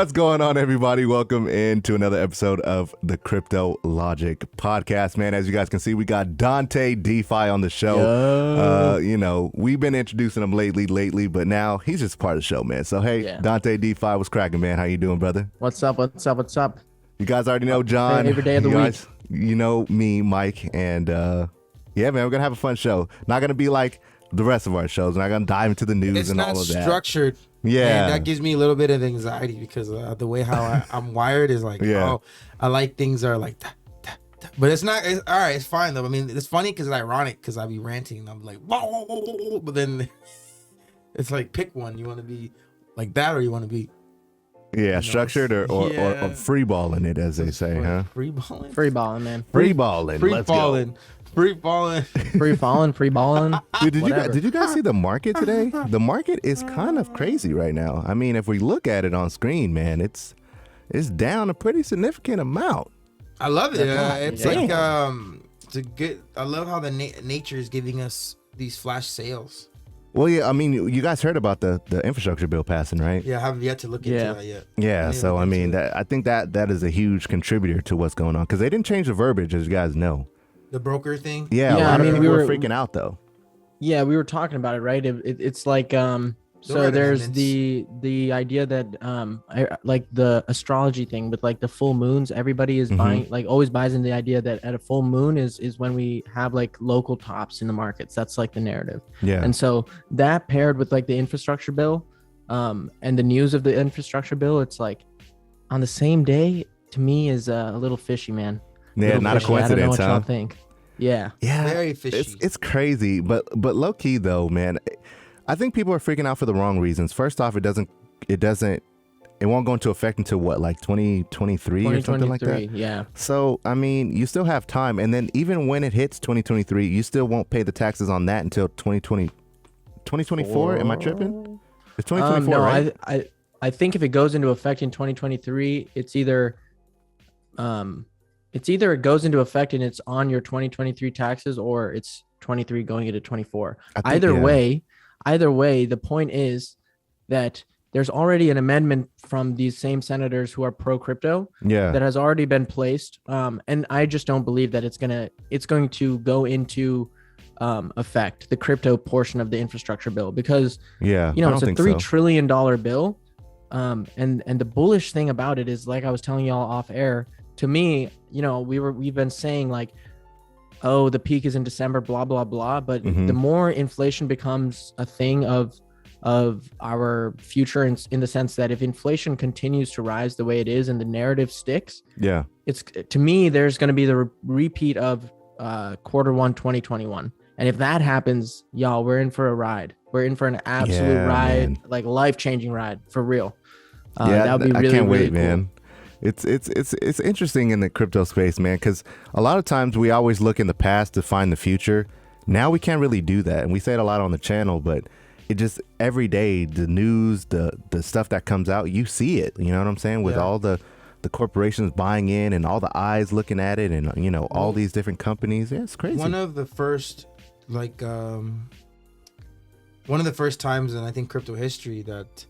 What's going on, everybody? Welcome into another episode of the Crypto Logic podcast, man. As you guys can see, we got DANTE DeFi on the show. We've been introducing him lately, but now he's just part of the show, man. So, hey, DANTE DeFi, what's cracking, man? How you doing, brother? What's up? You guys already know John. Every day of the week. You know me, Mike, and yeah, man, we're going to have a fun show. Not going to be like the rest of our shows. We're not going to dive into the news and all of that. It's not structured. Yeah. And that gives me a little bit of anxiety because the way how I'm wired is like, oh, I like things are like that. But it's not, all right, it's fine though. I mean, it's funny because it's ironic because I be ranting and I'm like, whoa, but then it's like, pick one. You want to be like that or you want to be structured or free balling it, as they say, huh? Free balling? Free balling, man. Free balling. Let's go. Free balling. Free balling. Dude, did you guys see the market today? The market is kind of crazy right now. I mean, if we look at it on screen, man, it's down a pretty significant amount. I love it. It's like I love how the nature is giving us these flash sales. Well, yeah, I mean, you guys heard about the infrastructure bill passing, right? Yeah, I haven't yet to look into that yet. Yeah, so I mean, I think that is a huge contributor to what's going on because they didn't change the verbiage, as you guys know. The broker thing? Yeah, a lot of people were freaking out, though. Yeah, we were talking about it, right? It's like, so there's the idea that, like the astrology thing with like the full moons, everybody is buying, like always buys in the idea that at a full moon is when we have like local tops in the markets. That's like the narrative. Yeah. And so that paired with like the infrastructure bill, and the news of the infrastructure bill, it's like on the same day, to me is a little fishy, man. Yeah, not a coincidence, I don't know what huh? y'all think. Yeah, very fishy. It's crazy, but low key though, man. I think people are freaking out for the wrong reasons. First off, it won't go into effect until what, like 2023 or something like that. Yeah. So I mean, you still have time, and then even when it hits 2023, you still won't pay the taxes on that until 2024. Am I tripping? It's 2024, no, right? I think if it goes into effect in 2023, it's either it goes into effect and it's on your 2023 taxes, or it's 23 going into 24. Either way, the point is that there's already an amendment from these same senators who are pro crypto that has already been placed. And I just don't believe that it's going to go into effect, the crypto portion of the infrastructure bill, because it's a $3 trillion bill. And the bullish thing about it is, like I was telling y'all off air, to me, we've been saying like, oh, the peak is in December, blah, blah, blah. But the more inflation becomes a thing of our future, in the sense that if inflation continues to rise the way it is and the narrative sticks, it's, to me, there's going to be the repeat of Q1 2021. And if that happens, y'all, we're in for a ride. We're in for an absolute ride, man. Like life-changing ride for real. That would be really, I can't wait, really cool. Man. It's interesting in the crypto space, man, because a lot of times we always look in the past to find the future. Now we can't really do that, and we say it a lot on the channel, but it just every day, the news, the stuff that comes out, you see it. You know what I'm saying? With all the corporations buying in and all the eyes looking at it, and all these different companies. Yeah, it's crazy. One of the first times in I think crypto history that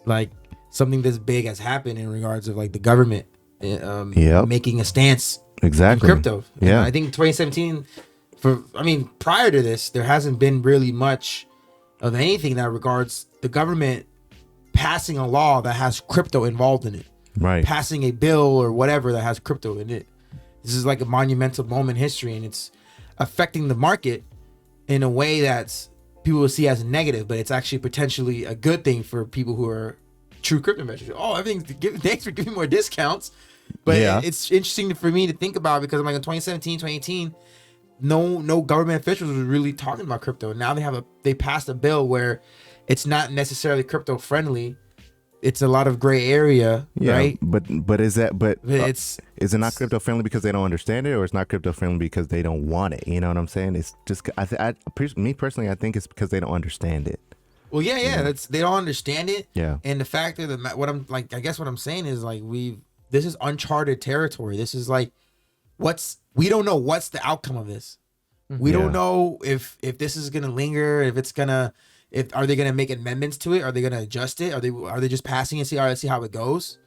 like something this big has happened in regards of like the government making a stance in crypto. Yeah, I think 2017 prior to this, there hasn't been really much of anything that regards the government passing a law that has crypto involved in it. Right. Passing a bill or whatever that has crypto in it. This is like a monumental moment in history, and it's affecting the market in a way that people will see as negative, but it's actually potentially a good thing for people who are true crypto investors. Oh, thanks for giving more discounts. But it's interesting for me to think about, because I'm like in 2017, 2018, no government officials were really talking about crypto. Now they passed a bill where it's not necessarily crypto friendly. It's a lot of gray area, right? But is it not crypto friendly because they don't understand it, or it's not crypto friendly because they don't want it? You know what I'm saying? It's just me personally, I think it's because they don't understand it. Well, they don't understand it. Yeah. And the fact that what I'm saying is like this is uncharted territory. This is like we don't know what's the outcome of this. We don't know if this is gonna linger, are they gonna make amendments to it? Are they gonna adjust it? Are they just passing it? Let's see how it goes.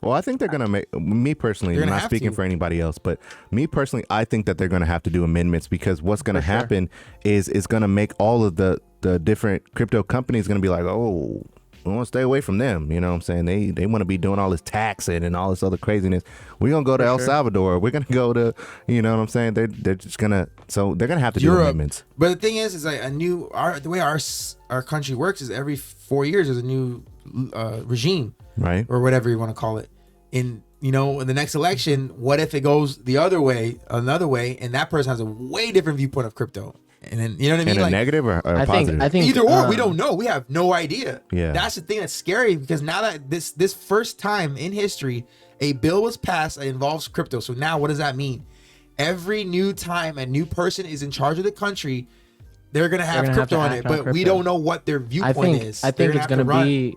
Well, I think they're going to make, me personally, I'm not speaking for anybody else, but me personally, I think that they're going to have to do amendments, because what's going to happen is it's going to make all of the different crypto companies going to be like, oh, we want to stay away from them. You know what I'm saying? They want to be doing all this taxing and all this other craziness. We're going to go to El Salvador. We're going to go to, you know what I'm saying? They're just going to, so they're going to have to do amendments. But the thing is like the way our country works is every 4 years there's a new regime, right? Or whatever you want to call it. In the next election, what if it goes the other way, another way, and that person has a way different viewpoint of crypto? And then, you know what I mean? And a negative or positive? I think either or, we don't know. We have no idea. Yeah. That's the thing that's scary, because now that this first time in history, a bill was passed that involves crypto. So now what does that mean? Every new time a new person is in charge of the country, they're going to have crypto on it, but we don't know what their viewpoint is. I think it's going to be,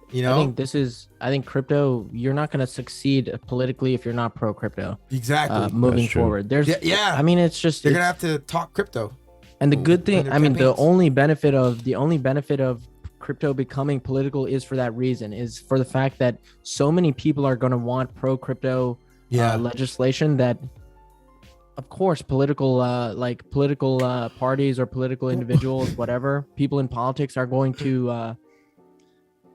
I think crypto, you're not going to succeed politically if you're not pro crypto. Exactly. Moving forward. I mean, it's just, they're going to have to talk crypto. And the good thing, I mean, the only benefit of crypto becoming political is for that reason, is for the fact that so many people are going to want pro crypto legislation that, of course, political parties or political individuals, whatever, people in politics are going to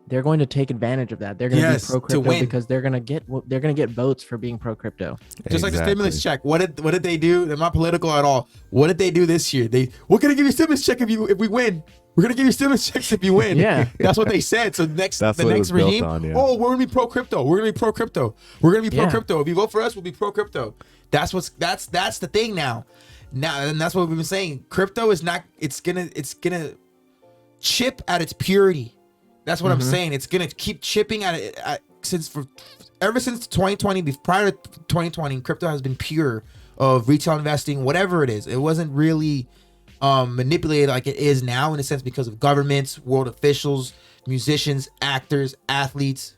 they're going to take advantage of that. They're going to be pro crypto because they're going to get votes for being pro crypto. Just like the stimulus check. What did they do? They're not political at all. What did they do this year? We're going to give you a stimulus check if we win. We're going to give you stimulus checks if you win. Yeah. That's what they said. So the next regime, we're going to be pro crypto. We're going to be pro crypto. We're going to be pro crypto. If you vote for us, we'll be pro crypto. That's the thing now. And that's what we've been saying. Crypto is not, it's going to chip at its purity. That's what I'm saying. It's gonna keep chipping at it ever since 2020. Prior to 2020, crypto has been pure of retail investing, whatever it is. It wasn't really manipulated like it is now, in a sense, because of governments, world officials, musicians, actors, athletes,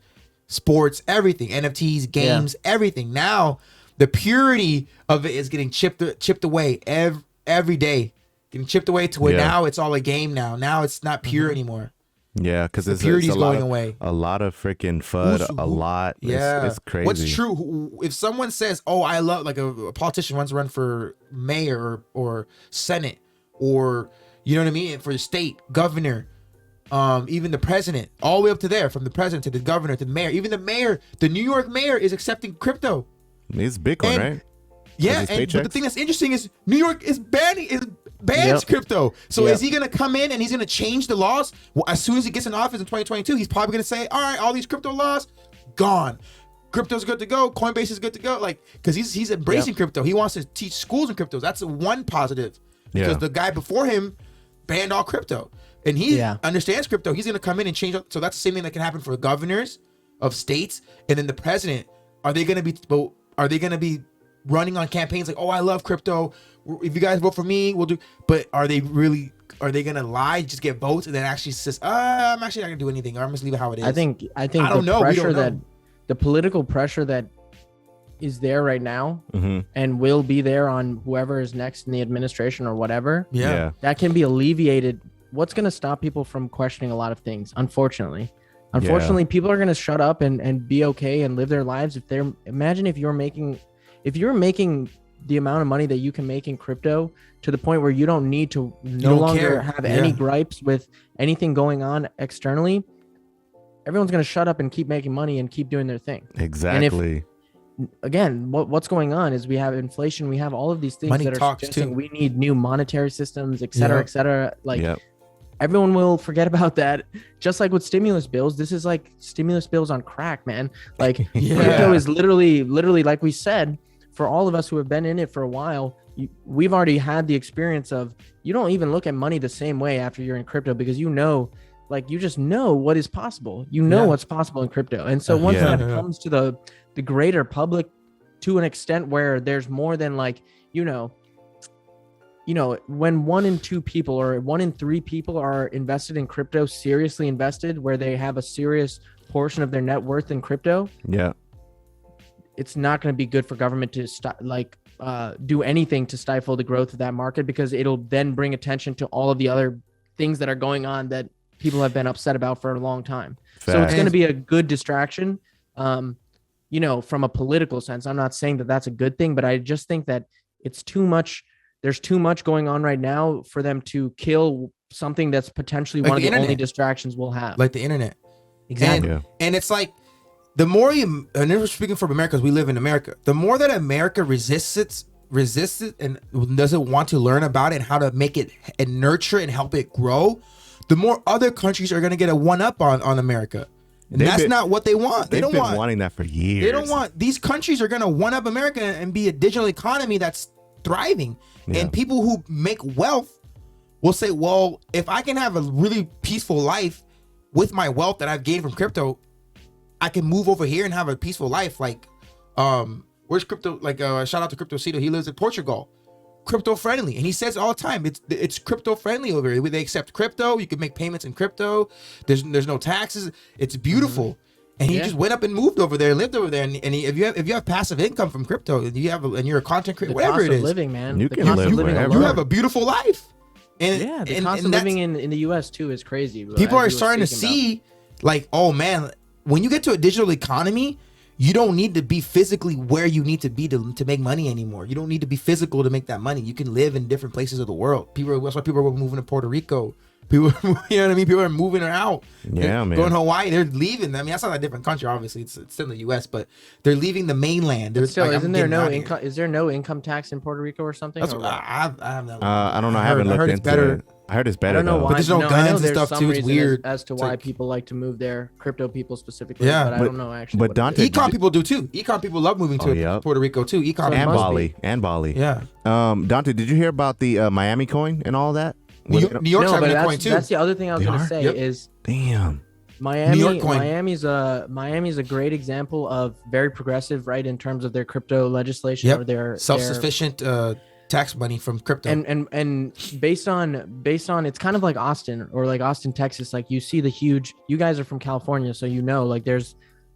sports, everything, NFTs, games, everything. Now the purity of it is getting chipped away every day, getting chipped away to where now it's all a game. Now it's not pure anymore. Yeah, because it's going away. A lot of freaking FUD, a lot. It's crazy. What's true? If someone says, "Oh, I love," like a politician wants to run for mayor or senate, or you know what I mean, for the state governor, even the president, all the way up to there, from the president to the governor to the mayor, even the mayor, the New York mayor is accepting crypto. It's Bitcoin, right? Yeah, but the thing that's interesting is New York is bans crypto. So is he going to come in and he's going to change the laws? Well, as soon as he gets in office in 2022, he's probably going to say, all right, all these crypto laws, gone. Crypto's good to go. Coinbase is good to go. Like, because he's embracing crypto. He wants to teach schools in crypto. That's one positive. Because the guy before him banned all crypto. And he understands crypto. He's going to come in and change. So that's the same thing that can happen for governors of states. And then the president, are they going to be running on campaigns like, oh, I love crypto. If you guys vote for me, we'll do. But are they going to lie, just get votes, and then actually says, I'm actually not going to do anything, or I'm just leave it how it is? I think the political pressure that is there right now and will be there on whoever is next in the administration or whatever, that can be alleviated. What's going to stop people from questioning a lot of things? Unfortunately, people are going to shut up and be okay and live their lives. Imagine if you're making the amount of money that you can make in crypto to the point where you don't need to no longer have any gripes with anything going on externally. Everyone's going to shut up and keep making money and keep doing their thing. Exactly. And again, what's going on is we have inflation. We have all of these things money that are suggesting we need new monetary systems, et cetera, et cetera. Like everyone will forget about that. Just like with stimulus bills, this is like stimulus bills on crack, man. Like crypto is literally like we said, for all of us who have been in it for a while, we've already had the experience of, you don't even look at money the same way after you're in crypto, because you just know what is possible. You know what's possible in crypto. And so once that comes to the greater public to an extent where there's more than like, when 1 in 2 people or 1 in 3 people are invested in crypto, seriously invested, where they have a serious portion of their net worth in crypto. Yeah. It's not going to be good for government to do anything to stifle the growth of that market, because it'll then bring attention to all of the other things that are going on that people have been upset about for a long time. Fact. So it's going to be a good distraction. from a political sense, I'm not saying that that's a good thing, but I just think that it's too much. There's too much going on right now for them to kill something that's potentially Like one of the the only internet. distractions we'll have. Like the internet. Exactly. And it's like, the more you, and we're speaking from America, because we live in America, the more that America resists it and doesn't want to learn about it and how to make it and nurture and help it grow, the more other countries are going to get a one-up on America. And that's not what they want. They don't want wanting that for years. They don't want, these countries are going to one-up America and be a digital economy that's thriving. Yeah. And people who make wealth will say, well, if I can have a really peaceful life with my wealth that I've gained from crypto, I can move over here and have a peaceful life. Like, where's crypto? Like, shout out to Crypto Cito. He lives in Portugal. Crypto friendly, and he says all the time, it's crypto friendly over here. They accept crypto. You can make payments in crypto. There's no taxes. It's beautiful. And he just went up and moved over there, lived over there. And if you have passive income from crypto, and you're a content creator, whatever it is, living, man, you can live wherever. You have a beautiful life. And the cost of living in the U.S. too is crazy. People are starting to see, like, oh man, when you get to a digital economy, you don't need to be physically where you need to be to make money anymore. You don't need to be physical to make that money. You can live in different places of the world. That's why people are moving to Puerto Rico. People, you know what I mean? People are moving out. Yeah, man. Going to Hawaii, they're leaving. I mean, that's not a different country, obviously. It's still in the U.S., but they're leaving the mainland. But still, like, isn't there no income? Is there no income tax in Puerto Rico or something? That's or what I have that. I don't know. I haven't looked into it. I heard it's better. I don't know though. why. But there's no guns and stuff too. It's weird as to why people like to move there, crypto people specifically. Yeah, but I don't know actually. But Dante, econ people do too. Econ people love moving to Puerto Rico too. Econ and Bali. Yeah. Dante, did you hear about the Miami coin and all that? New York's having a coin too. That's the other thing I was going to say is damn. Miami's a great example of very progressive, right, in terms of their crypto legislation or their self-sufficient tax money from crypto. And based on it's kind of like Austin or like Austin, Texas. Like you see you guys are from California, so like there's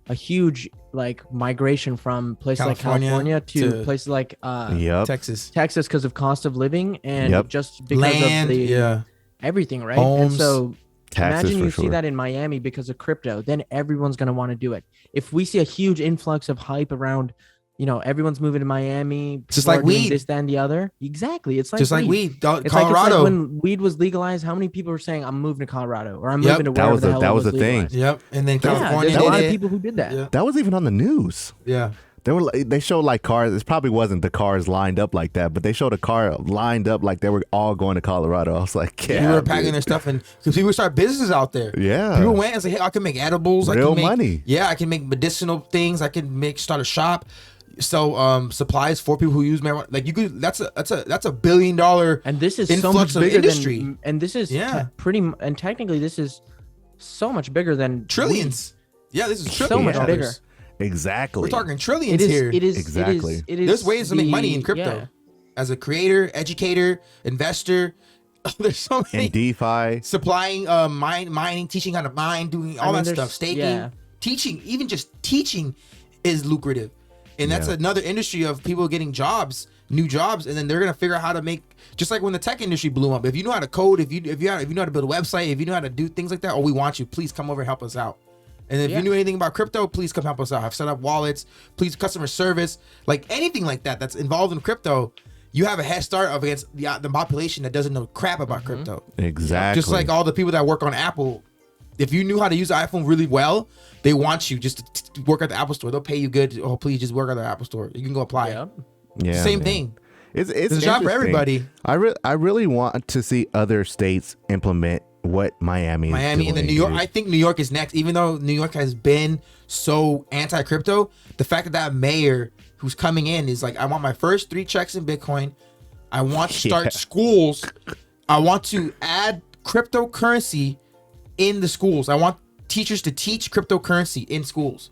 a huge like migration from places like California to places like Texas because of cost of living and just because land, of the everything, right? Homes, and so taxes, imagine you see that in Miami because of crypto, then everyone's going to want to do it. If we see a huge influx of hype around, everyone's moving to Miami, just like weed, this, that, and the other. Exactly. It's like just weed. like weed. It's Colorado. like when weed was legalized, how many people were saying, I'm moving to Colorado or I'm moving to wherever the hell that was the legalized. thing. Yep. And then California there's a lot of people who did that. Yeah. That was even on the news. Yeah. They showed like cars. It probably wasn't the cars lined up like that, but they showed a car lined up like they were all going to Colorado. I was like, people were packing their stuff and because people start businesses out there. Yeah, people went and said, hey, I can make edibles. Real I can make money. Yeah, I can make medicinal things. I can start a shop. So supplies for people who use marijuana. Like you could. That's a $1 billion. And this is so much bigger industry. And this is and technically this is so much bigger than trillions. Yeah, this is trillions. So much bigger. Exactly. We're talking trillions here. It is exactly. It is There's ways to make money in crypto. Yeah. As a creator, educator, investor, there's so many. And DeFi. Supplying, mining, teaching how to mine, doing all that stuff, staking, teaching, even just teaching is lucrative. And that's another industry of people getting jobs, new jobs, and then they're gonna figure out how to make. Just like when the tech industry blew up, if you know how to code, if you know how to build a website, if you know how to do things like that, we want you. Please come over and help us out. And if you knew anything about crypto, please come help us out. I've set up wallets, please customer service, like anything like that that's involved in crypto. You have a head start against the population that doesn't know crap about crypto. Exactly. Just like all the people that work on Apple. If you knew how to use the iPhone really well, they want you just to work at the Apple Store. They'll pay you good. Oh, please just work at the Apple Store. You can go apply. Yeah. Same thing. It's a job for everybody. I really want to see other states implement what Miami is doing, and then New York. I think New York is next. Even though New York has been so anti-crypto, the fact that mayor who's coming in is like, I want my first 3 checks in Bitcoin. I want to start schools. I want to add cryptocurrency in the schools. I want teachers to teach cryptocurrency in schools.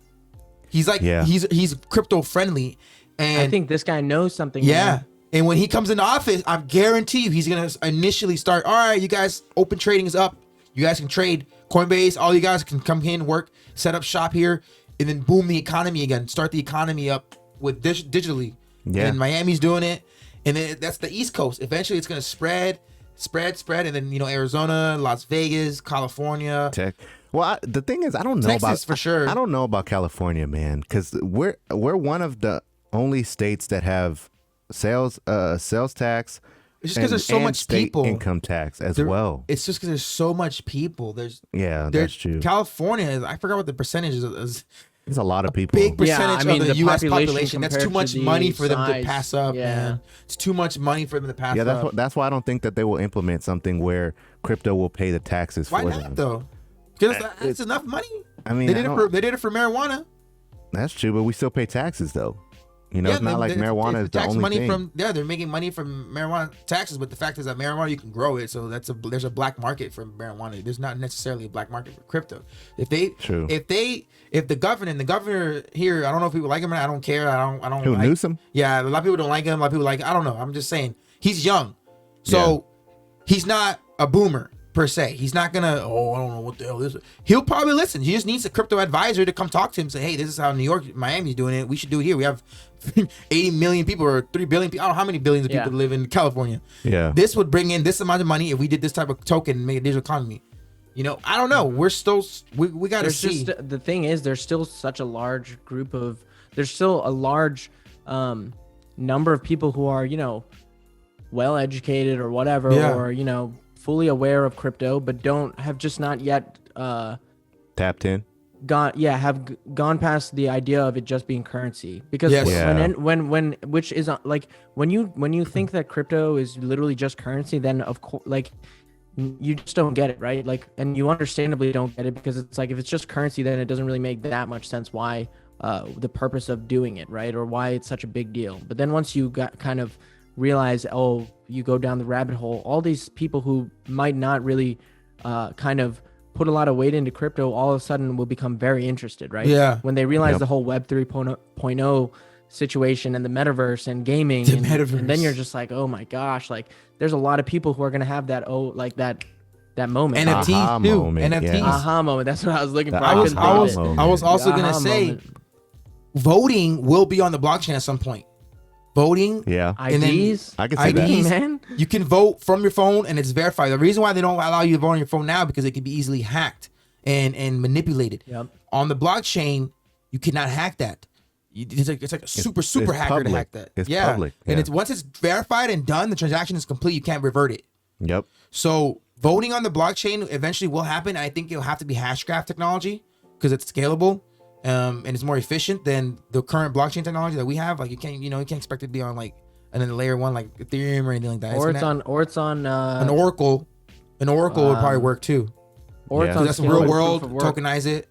He's like, he's crypto friendly. And I think this guy knows something. Yeah. Man. And when he comes into office, I guarantee you he's going to initially start, all right, you guys, open trading is up. You guys can trade Coinbase. All you guys can come in, work, set up shop here, and then boom the economy again. Start the economy up with digitally. Yeah. And Miami's doing it. And then that's the East Coast. Eventually it's going to spread. And then, Arizona, Las Vegas, California. Tech. Well, the thing is, I don't know Texas for sure. I don't know about California, man, because we're one of the only states that have sales tax. It's just because there's so much people. Income tax as well. It's just because there's so much people. That's true. California, I forgot what the percentage is. There's a lot of people. Big percentage of the U.S. population. That's too much money for them to size. pass up, man. It's too much money for them to pass up. That's why I don't think that they will implement something where crypto will pay the taxes for them. Why not, though? Because that's enough money. I mean, they did it for marijuana. That's true, but we still pay taxes, though. You know, it's not like marijuana is the only money thing. they're making money from marijuana taxes, but the fact is that marijuana, you can grow it, so there's a black market for marijuana. There's not necessarily a black market for crypto. If the governor here, I don't know if people like him or not, I don't care. I don't. Who, Newsom? Yeah, a lot of people don't like him. A lot of people like, I don't know. I'm just saying he's young, so he's not a boomer per se. He's not gonna, I don't know what the hell this is. He'll probably listen. He just needs a crypto advisor to come talk to him and say, hey, this is how New York, Miami's doing it. We should do it here. We have 80 million people or 3 billion people. I don't know how many billions of people live in California. Yeah. This would bring in this amount of money if we did this type of token and make a digital economy. You know, I don't know. We're still, we got to see. The thing is, there's still such a large there's still a large number of people who are, you know, well educated or whatever, or, you know, fully aware of crypto, but have just not yet tapped in, have gone past the idea of it just being currency. Because which is like when you think that crypto is literally just currency, then of course, like, you just don't get it, right? Like, and you understandably don't get it, because it's like, if it's just currency, then it doesn't really make that much sense why the purpose of doing it, right? Or why it's such a big deal. But then once you kind of realize, you go down the rabbit hole, all these people who might not really kind of put a lot of weight into crypto all of a sudden will become very interested, right? Yeah. When they realize the whole Web 3.0 situation and the metaverse and gaming, and then you're just like, oh my gosh, like there's a lot of people who are going to have that moment. NFTs too. NFTs. Aha moment. That's what I was looking for. I was also going to say, voting will be on the blockchain at some point. Voting, IDs, I can see that, man. You can vote from your phone and it's verified. The reason why they don't allow you to vote on your phone now, because it can be easily hacked and manipulated. Yep. On the blockchain, you cannot hack that. It's like a super hacker public. to hack that. It's public, and it's once it's verified and done, the transaction is complete. You can't revert it. Yep. So voting on the blockchain eventually will happen. I think it'll have to be Hashgraph technology because it's scalable. And it's more efficient than the current blockchain technology that we have. Like you can't expect it to be on like and then layer one like Ethereum or anything like that. Or it's on an Oracle. An Oracle would probably work too. Or it's on that's real world. Tokenize it.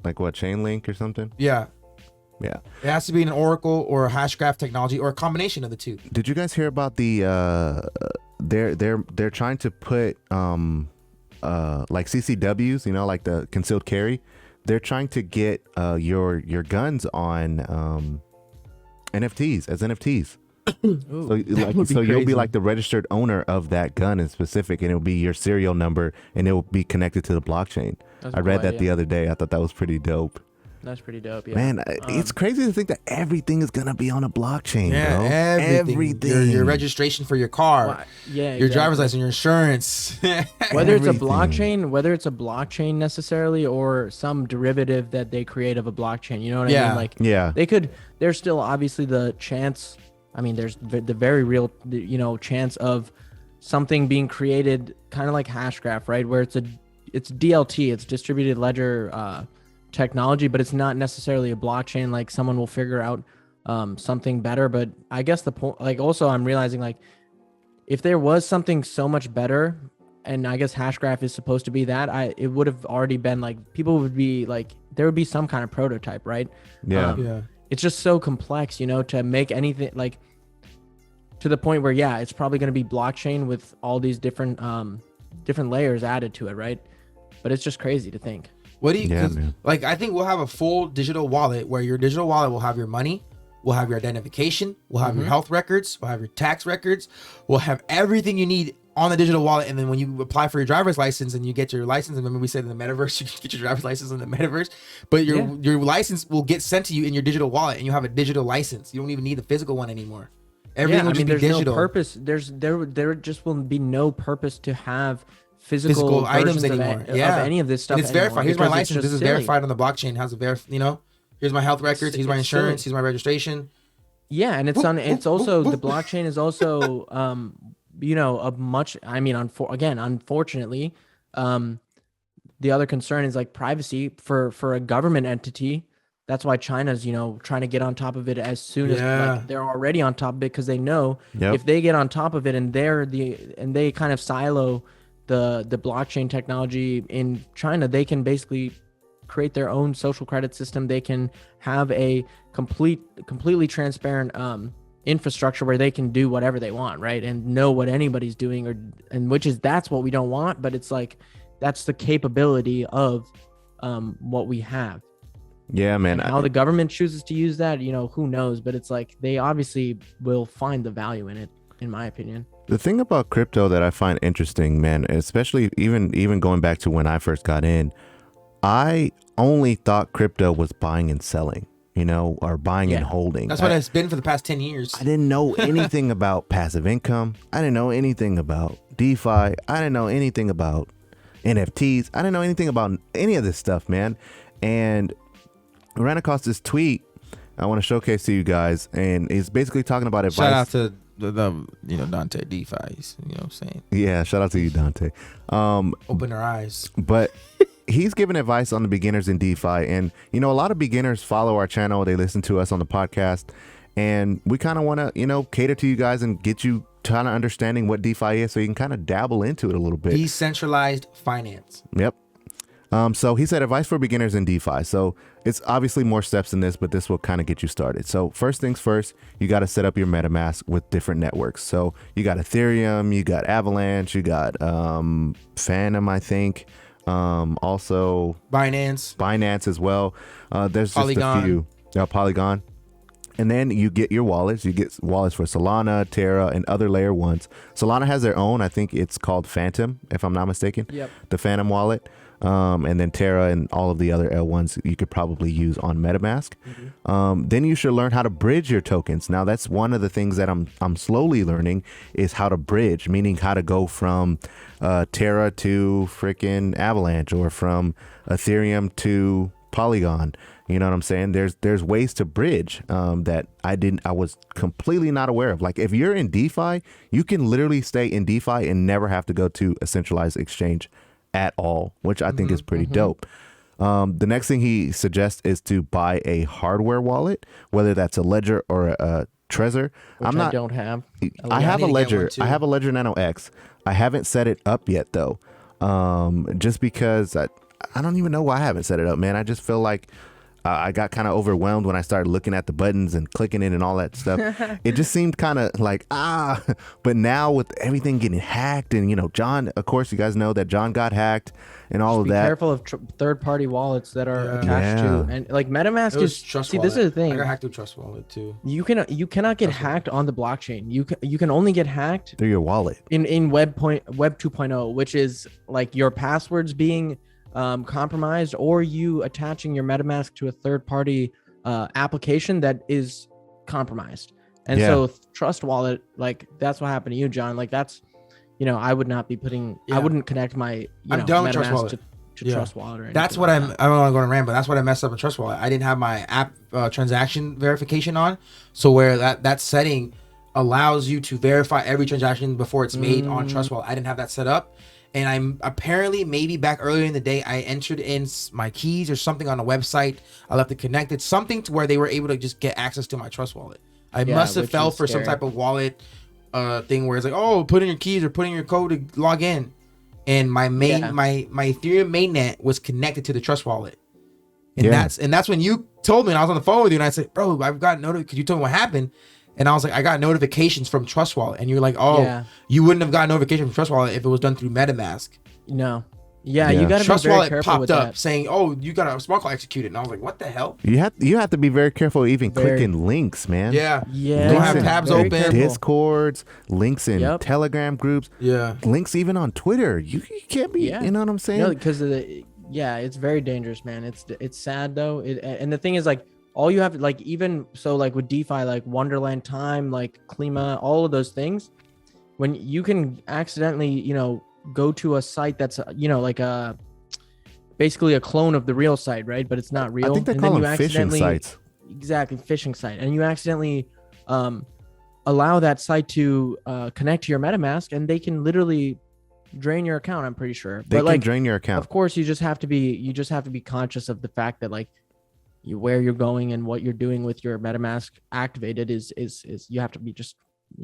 Like what, Chainlink or something? Yeah. Yeah. It has to be an Oracle or a Hashgraph technology or a combination of the two. Did you guys hear about the they're trying to put like CCWs, you know, like the concealed carry. They're trying to get your guns on NFTs as NFTs. Ooh, so you'll be like the registered owner of that gun in specific, and it'll be your serial number, and it will be connected to the blockchain. I read that the other day. I thought that was pretty dope. That's pretty dope. Yeah, man, it's crazy to think that everything is gonna be on a blockchain. Yeah, bro. everything. Your registration for your car. Well, yeah, your driver's license, your insurance. Whether it's a blockchain necessarily, or some derivative that they create of a blockchain. You know what I mean? Like, they could. There's still obviously the chance. I mean, there's the very real, chance of something being created, kind of like Hashgraph, right? Where it's DLT, it's distributed ledger technology, but it's not necessarily a blockchain. Like someone will figure out something better. But I guess the point, like, also I'm realizing, like, if there was something so much better, and I guess Hashgraph is supposed to be that, it would have already been like, people would be like, there would be some kind of prototype, right? Yeah. It's just so complex, to make anything, like, to the point where, it's probably going to be blockchain with all these different layers added to it, right? But it's just crazy to think. What do you like? I think we'll have a full digital wallet where your digital wallet will have your money, we'll have your identification, we'll have your health records, we'll have your tax records, we'll have everything you need on the digital wallet. And then when you apply for your driver's license and you get your license, and remember we said in the metaverse, you can get your driver's license in the metaverse, but your license will get sent to you in your digital wallet, and you have a digital license. You don't even need the physical one anymore. Everything will just be digital. No purpose. There just will be no purpose to have physical items versions anymore. of any of this stuff. And it's verified. Here's my license. This is silly. verified on the blockchain. Has a here's my health records. Here's my insurance. Here's my registration. Yeah, and it's also the blockchain is also a much. I mean, unfortunately, the other concern is like privacy for a government entity. That's why China's, trying to get on top of it as soon as like they're already on top of it, because they know if they get on top of it and they kind of silo the blockchain technology in China, they can basically create their own social credit system. They can have a completely transparent infrastructure where they can do whatever they want, right? And know what anybody's doing, that's what we don't want, but it's like that's the capability of what we have. Yeah, man. And how the government chooses to use that, who knows? But it's like they obviously will find the value in it, in my opinion. The thing about crypto that I find interesting, man, especially even going back to when I first got in, I only thought crypto was buying and selling, or buying and holding. That's what it's been for the past 10 years. I didn't know anything about passive income. I didn't know anything about DeFi. I didn't know anything about NFTs. I didn't know anything about any of this stuff, man. And I ran across this tweet I want to showcase to you guys, and it's basically talking about advice. Shout out to the DANTE DeFi, what I'm saying? Yeah, shout out to you, Dante. Open their eyes. But he's giving advice on the beginners in DeFi, and a lot of beginners follow our channel. They listen to us on the podcast, and we kind of want to cater to you guys and get you kind of understanding what DeFi is, so you can kind of dabble into it a little bit. Decentralized finance. Yep. So he said advice for beginners in DeFi. So it's obviously more steps than this, but this will kind of get you started. So first things first, you got to set up your Metamask with different networks. So you got Ethereum, you got Avalanche, you got Phantom, I think. Also Binance as well. There's Polygon. Just a few. Polygon. And then you get your wallets. You get wallets for Solana, Terra, and other layer ones. Solana has their own. I think it's called Phantom, if I'm not mistaken. Yep. The Phantom wallet. And then Terra and all of the other L1s you could probably use on MetaMask. Mm-hmm. Then you should learn how to bridge your tokens. Now that's one of the things that I'm slowly learning is how to bridge, meaning how to go from Terra to freaking Avalanche or from Ethereum to Polygon. You know what I'm saying? There's ways to bridge that I was completely not aware of. Like if you're in DeFi, you can literally stay in DeFi and never have to go to a centralized exchange at all, which I think is pretty dope. The next thing he suggests is to buy a hardware wallet, whether that's a Ledger or a Trezor. I don't have. I have a Ledger. I have a Ledger Nano X. I haven't set it up yet though, just because I don't even know why I haven't set it up, man. I just feel like I got kind of overwhelmed when I started looking at the buttons and clicking it and all that stuff. It just seemed kind of like, but now with everything getting hacked and, John, of course, you guys know that John got hacked and all of that. Be careful of third-party wallets that are attached to, and like MetaMask is, Trust wallet. This is the thing. I got hacked through Trust Wallet too. You cannot get hacked on the blockchain. You can only get hacked through your wallet in Web 2.0, which is like your passwords being compromised, or you attaching your MetaMask to a third-party application that is compromised. And so Trust Wallet, like that's what happened to you, John. Like that's, I would not be putting. I wouldn't connect my MetaMask to Trust Wallet or anything. That's what I don't want to go on a rant, but that's what I messed up in Trust Wallet. I didn't have my app transaction verification on, so where that setting allows you to verify every transaction before it's made on Trust Wallet. I didn't have that set up. And I'm apparently maybe back earlier in the day, I entered in my keys or something on a website. I left it connected, something to where they were able to just get access to my Trust Wallet. I must have fell for some type of wallet thing where it's like, oh, put in your keys or put in your code to log in. And my my Ethereum mainnet was connected to the Trust Wallet. And that's when you told me, and I was on the phone with you, and I said, bro, I've got notifications. Could you tell me what happened? And I was like, I got notifications from Trust Wallet. And you're like, you wouldn't have gotten notification from Trust Wallet if it was done through MetaMask. No. Yeah, you got to be Trust very Wallet careful popped with up that. saying, oh, you got a smart card executed. And I was like, what the hell? You have to be very careful even clicking links, man. Yeah. Don't have tabs open. Careful. Discords, links in Telegram groups. Yeah. Links even on Twitter. You can't be, you know what I'm saying? No, because of it's very dangerous, man. It's sad though. And the thing is, like, all you have to, like, even so, like with DeFi, like Wonderland Time, like Klima, all of those things, when you can accidentally, go to a site that's like a basically a clone of the real site, right? But it's not real. I think they and call then them you phishing accidentally sites. exactly phishing site, and you accidentally allow that site to connect to your MetaMask, and they can literally drain your account. I'm pretty sure. They but can like, drain your account. of course, you just have to be conscious of the fact that like where you're going and what you're doing with your MetaMask activated is you have to be just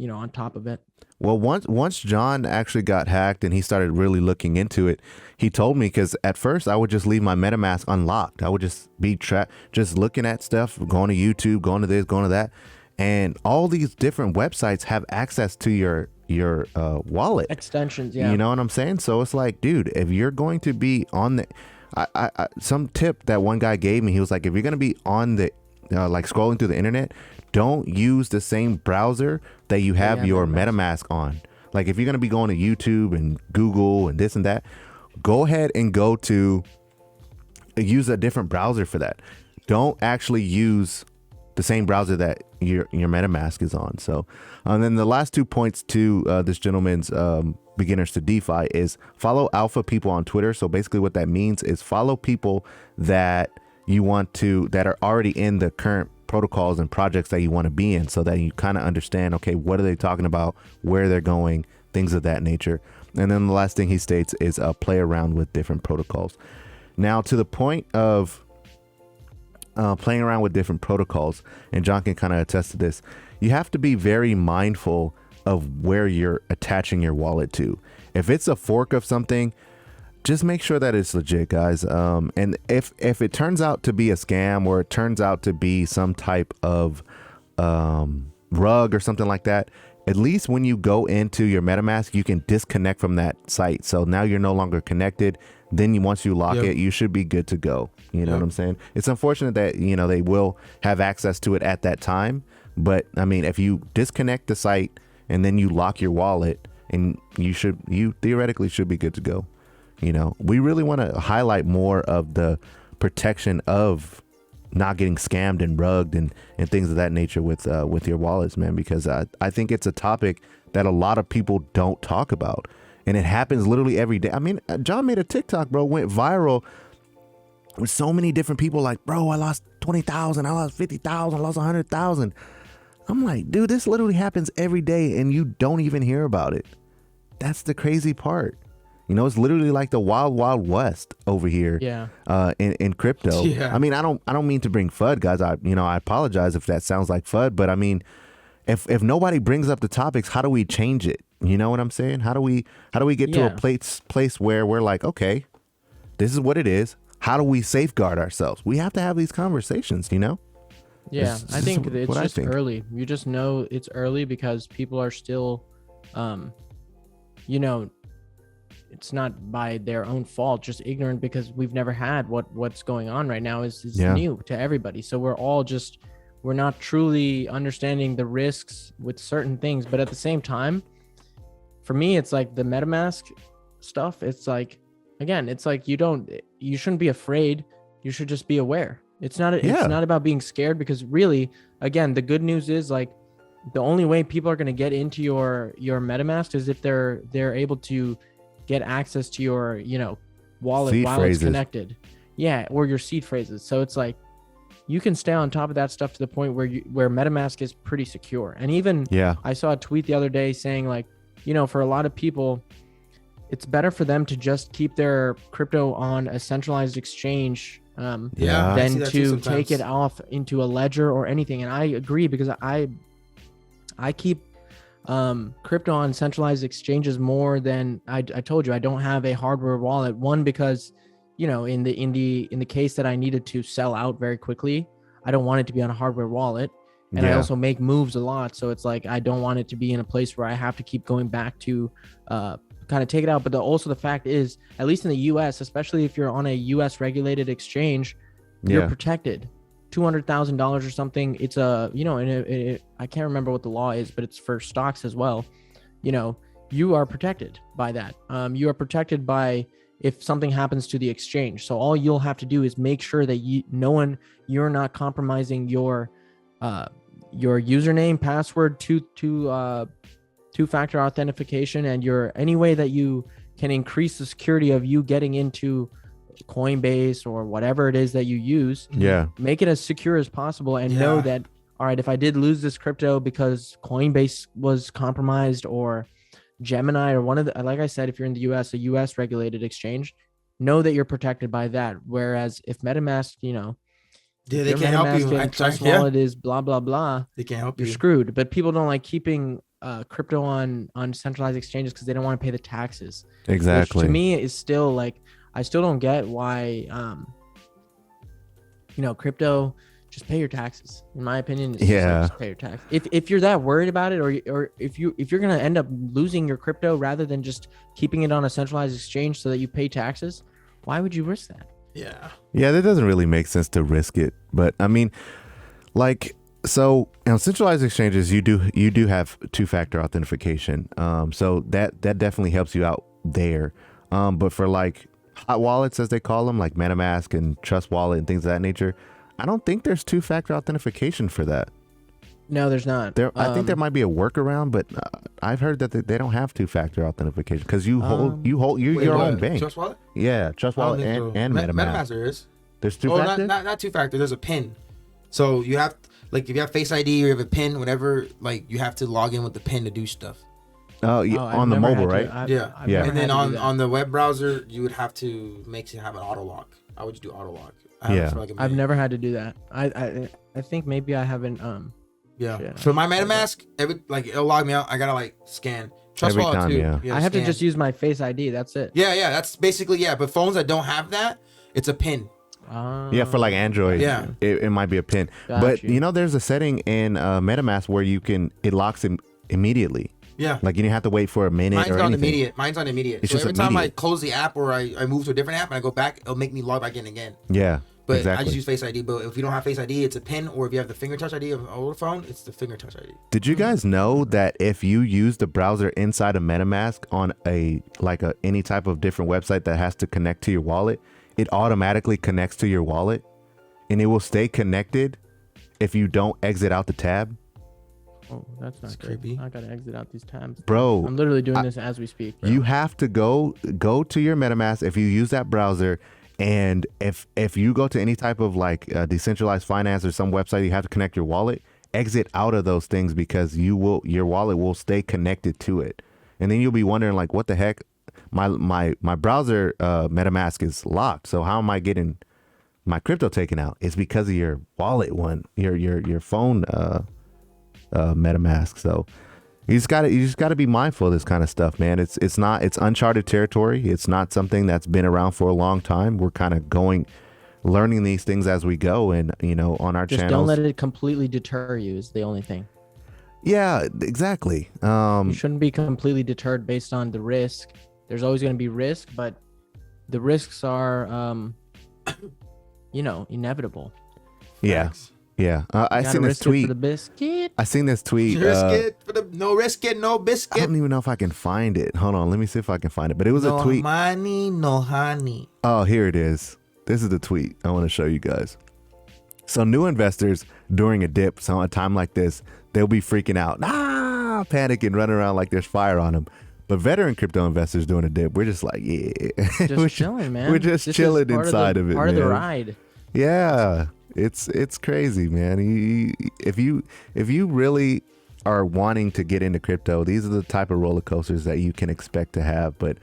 on top of it. Well, once John actually got hacked and he started really looking into it, he told me, because at first I would just leave my MetaMask unlocked. I would just be just looking at stuff, going to YouTube, going to this, going to that, and all these different websites have access to your wallet extensions. Yeah, you know what I'm saying? So it's like, dude, if you're going to be on the some tip that one guy gave me, he was like, if you're going to be on the like scrolling through the internet, don't use the same browser that you have your MetaMask on. Like if you're going to be going to YouTube and Google and this and that, go ahead and use a different browser for that. Don't actually use the same browser that your MetaMask is on. So and then the last 2 points to this gentleman's beginners to DeFi is follow alpha people on Twitter. So basically what that means is follow people that that are already in the current protocols and projects that you want to be in, so that you kind of understand, okay, what are they talking about, where they're going, things of that nature. And then the last thing he states is play around with different protocols. Now, to the point of playing around with different protocols, and John can kind of attest to this, you have to be very mindful of where you're attaching your wallet to. If it's a fork of something, just make sure that it's legit, guys. And if it turns out to be a scam, or it turns out to be some type of rug or something like that, at least when you go into your MetaMask, you can disconnect from that site. So now you're no longer connected. Then once you lock it, you should be good to go. You know what I'm saying? It's unfortunate that, they will have access to it at that time. But I mean, if you disconnect the site and then you lock your wallet, and you theoretically should be good to go. We really want to highlight more of the protection of not getting scammed and rugged and things of that nature with your wallets, man, because I think it's a topic that a lot of people don't talk about, and it happens literally every day. I mean, John made a TikTok, bro, went viral with so many different people like, bro, I lost 20,000, I lost 50,000, I lost 100,000. I'm like, dude, this literally happens every day and you don't even hear about it. That's the crazy part. It's literally like the wild, wild west over here. Yeah. In crypto. Yeah. I mean, I don't mean to bring FUD, guys. I apologize if that sounds like FUD, but I mean, if nobody brings up the topics, how do we change it? You know what I'm saying? How do we get to a place where we're like, okay, this is what it is. How do we safeguard ourselves? We have to have these conversations, Yeah, I think it's just early. You just know it's early because people are still, it's not by their own fault, just ignorant, because we've never had what's going on right now is new to everybody. So we're not truly understanding the risks with certain things. But at the same time, for me, it's like the MetaMask stuff. It's like, again, it's like you shouldn't be afraid. You should just be aware. It's not about being scared, because really, again, the good news is like the only way people are going to get into your MetaMask is if they're able to get access to your wallet seed while phrases. It's connected, or your seed phrases. So it's like you can stay on top of that stuff to the point where MetaMask is pretty secure. And even I saw a tweet the other day saying like, for a lot of people, it's better for them to just keep their crypto on a centralized exchange than to take it off into a ledger or anything. And I agree, because I keep crypto on centralized exchanges more than I told you. I don't have a hardware wallet. One, because in the case that I needed to sell out very quickly, I don't want it to be on a hardware wallet, and I also make moves a lot, so it's like I don't want it to be in a place where I have to keep going back to kind of take it out. But also the fact is, at least in the US, especially if you're on a US regulated exchange, you're protected. $200,000 or something. It's I can't remember what the law is, but it's for stocks as well. You are protected by that. You are protected by if something happens to the exchange. So all you'll have to do is make sure that you're not compromising your username, password, two-factor authentication, and any way that you can increase the security of you getting into Coinbase or whatever it is that you use. Yeah. Make it as secure as possible and know that, all right, if I did lose this crypto because Coinbase was compromised or Gemini or one of the, like I said, if you're in the US, a US regulated exchange, know that you're protected by that. Whereas if MetaMask, you know, they can't help you. Trust wallet is blah, blah, blah. They can't help you. You're screwed. But people don't like keeping crypto on centralized exchanges because they don't want to pay the taxes. Exactly. Which to me is still like, I still don't get why, you know, crypto, just pay your taxes. In my opinion, just pay your tax. If you're that worried about it, or if you're gonna end up losing your crypto rather than just keeping it on a centralized exchange so that you pay taxes, why would you risk that? Yeah, that doesn't really make sense to risk it. But I mean, like, so on centralized exchanges, you do have two-factor authentication. So that definitely helps you out there. But for like hot wallets, as they call them, like Metamask and Trust Wallet and things of that nature, I don't think there's two-factor authentication for that. No, there's not. I think there might be a workaround, but I've heard that they don't have two-factor authentication because you hold your own bank. Trust Wallet? Yeah, Trust Wallet and Metamask. Metamask there is. There's two-factor? Not two-factor. There's a PIN. So you have, like, if you have Face ID or you have a PIN, whatever, like, you have to log in with the PIN to do stuff. Oh, yeah, on the mobile, right? Yeah. And then on the web browser, you would have to make it have an auto lock. How would you do auto lock? I've never had to do that. I think maybe I haven't. For my MetaMask, it'll log me out. I gotta like scan. Trust every Wallet time, too. I have to just use my Face ID. That's it. Yeah. That's basically But phones that don't have that, it's a PIN. Yeah, for like Android, it might be a PIN. But you know, there's a setting in MetaMask where it locks immediately. Yeah. Like you don't have to wait for a minute Mine's or on anything. immediate. Mine's on immediate. It's so just every time I immediate. close the app or I move to a different app and I go back, it'll make me log back in again. Yeah. But exactly. I just use Face ID. But if you don't have Face ID, it's a PIN, or if you have the finger touch ID of an older phone, it's the finger touch ID. Did you guys know that if you use the browser inside of MetaMask on any type of different website that has to connect to your wallet, it automatically connects to your wallet, and it will stay connected if you don't exit out the tab? Oh, that's not creepy. I gotta exit out these tabs, bro. I'm literally doing this as we speak, bro. You have to go to your MetaMask if you use that browser. And if you go to any type of like decentralized finance or some website, you have to connect your wallet, exit out of those things because your wallet will stay connected to it. And then you'll be wondering like, what the heck? My browser MetaMask is locked. So how am I getting my crypto taken out? It's because of your wallet your phone MetaMask. So you just gotta be mindful of this kind of stuff, man. It's uncharted territory. It's not something that's been around for a long time. We're kind of learning these things as we go, and on our channels. Just don't let it completely deter you is the only thing. Yeah, exactly. You shouldn't be completely deterred based on the risk. There's always going to be risk, but the risks are, inevitable. Yeah. Thanks. Yeah, I seen this tweet. For the biscuit. I seen this tweet. Risk it for no risk it, no biscuit. I don't even know if I can find it. Hold on, let me see if I can find it. But it was a tweet. No money, no honey. Oh, here it is. This is the tweet I want to show you guys. So new investors during a dip, so a time like this, they'll be freaking out, panicking, running around like there's fire on them. But veteran crypto investors doing a dip, we're just like, just chilling, man. We're just chilling inside of it, part man. of the ride. Yeah. It's crazy, man. If you really are wanting to get into crypto, these are the type of roller coasters that you can expect to have. But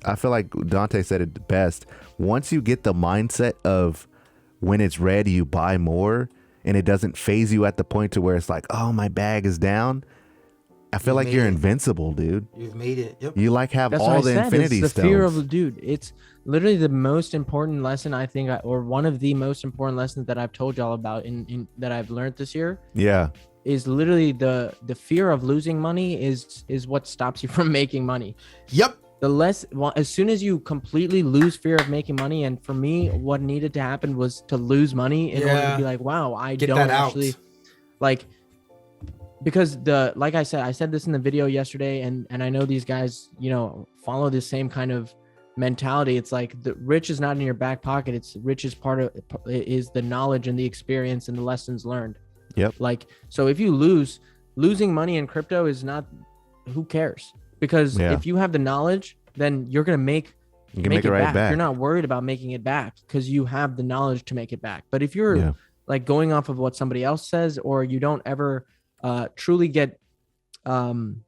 I feel like Dante said it best. Once you get the mindset of when it's red, you buy more, and it doesn't phase you at the point to where it's like, oh, my bag is down. I feel like you're invincible, dude. You've made it. Yep. You have all the infinity stones. It's the fear of, dude. It's literally the most important lesson I think, or one of the most important lessons that I've told y'all about in that I've learned this year. Yeah. Is literally the fear of losing money is what stops you from making money. Yep. As soon as you completely lose fear of making money, and for me, what needed to happen was to lose money in order to be like, wow, I don't actually like. Because like I said this in the video yesterday, and I know these guys, follow the same kind of mentality. It's like the rich is not in your back pocket. It's rich is is the knowledge and the experience and the lessons learned. Yep. Like, so if you losing money in crypto is not, who cares? Because if you have the knowledge then you're going to make it right back. You're not worried about making it back because you have the knowledge to make it back. But if you're like going off of what somebody else says, or you don't ever truly get kind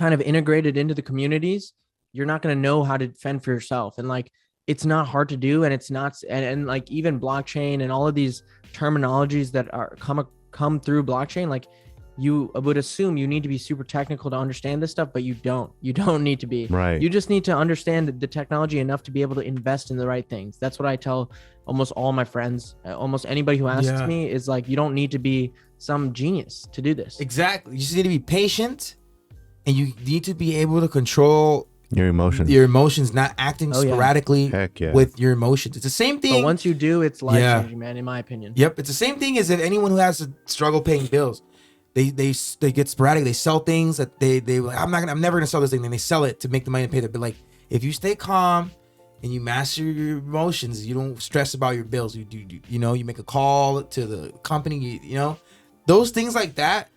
of integrated into the communities, you're not going to know how to fend for yourself. And like, it's not hard to do. And it's not, and like even blockchain and all of these terminologies that are come through blockchain, like you would assume you need to be super technical to understand this stuff, but you don't need to be. Right. You just need to understand the technology enough to be able to invest in the right things. That's what I tell almost all my friends. Almost anybody who asks me is like, you don't need to be some genius to do this. Exactly. You just need to be patient, and you need to be able to control your emotions, not acting sporadically with your emotions. It's the same thing. But once you do, it's life changing, man, in my opinion. Yep. It's the same thing as if anyone who has to struggle paying bills. They get sporadic. They sell things that they like, I'm never gonna sell this thing. Then they sell it to make the money to pay their bill. Like, if you stay calm and you master your emotions, you don't stress about your bills. You make a call to the company. Those things like that,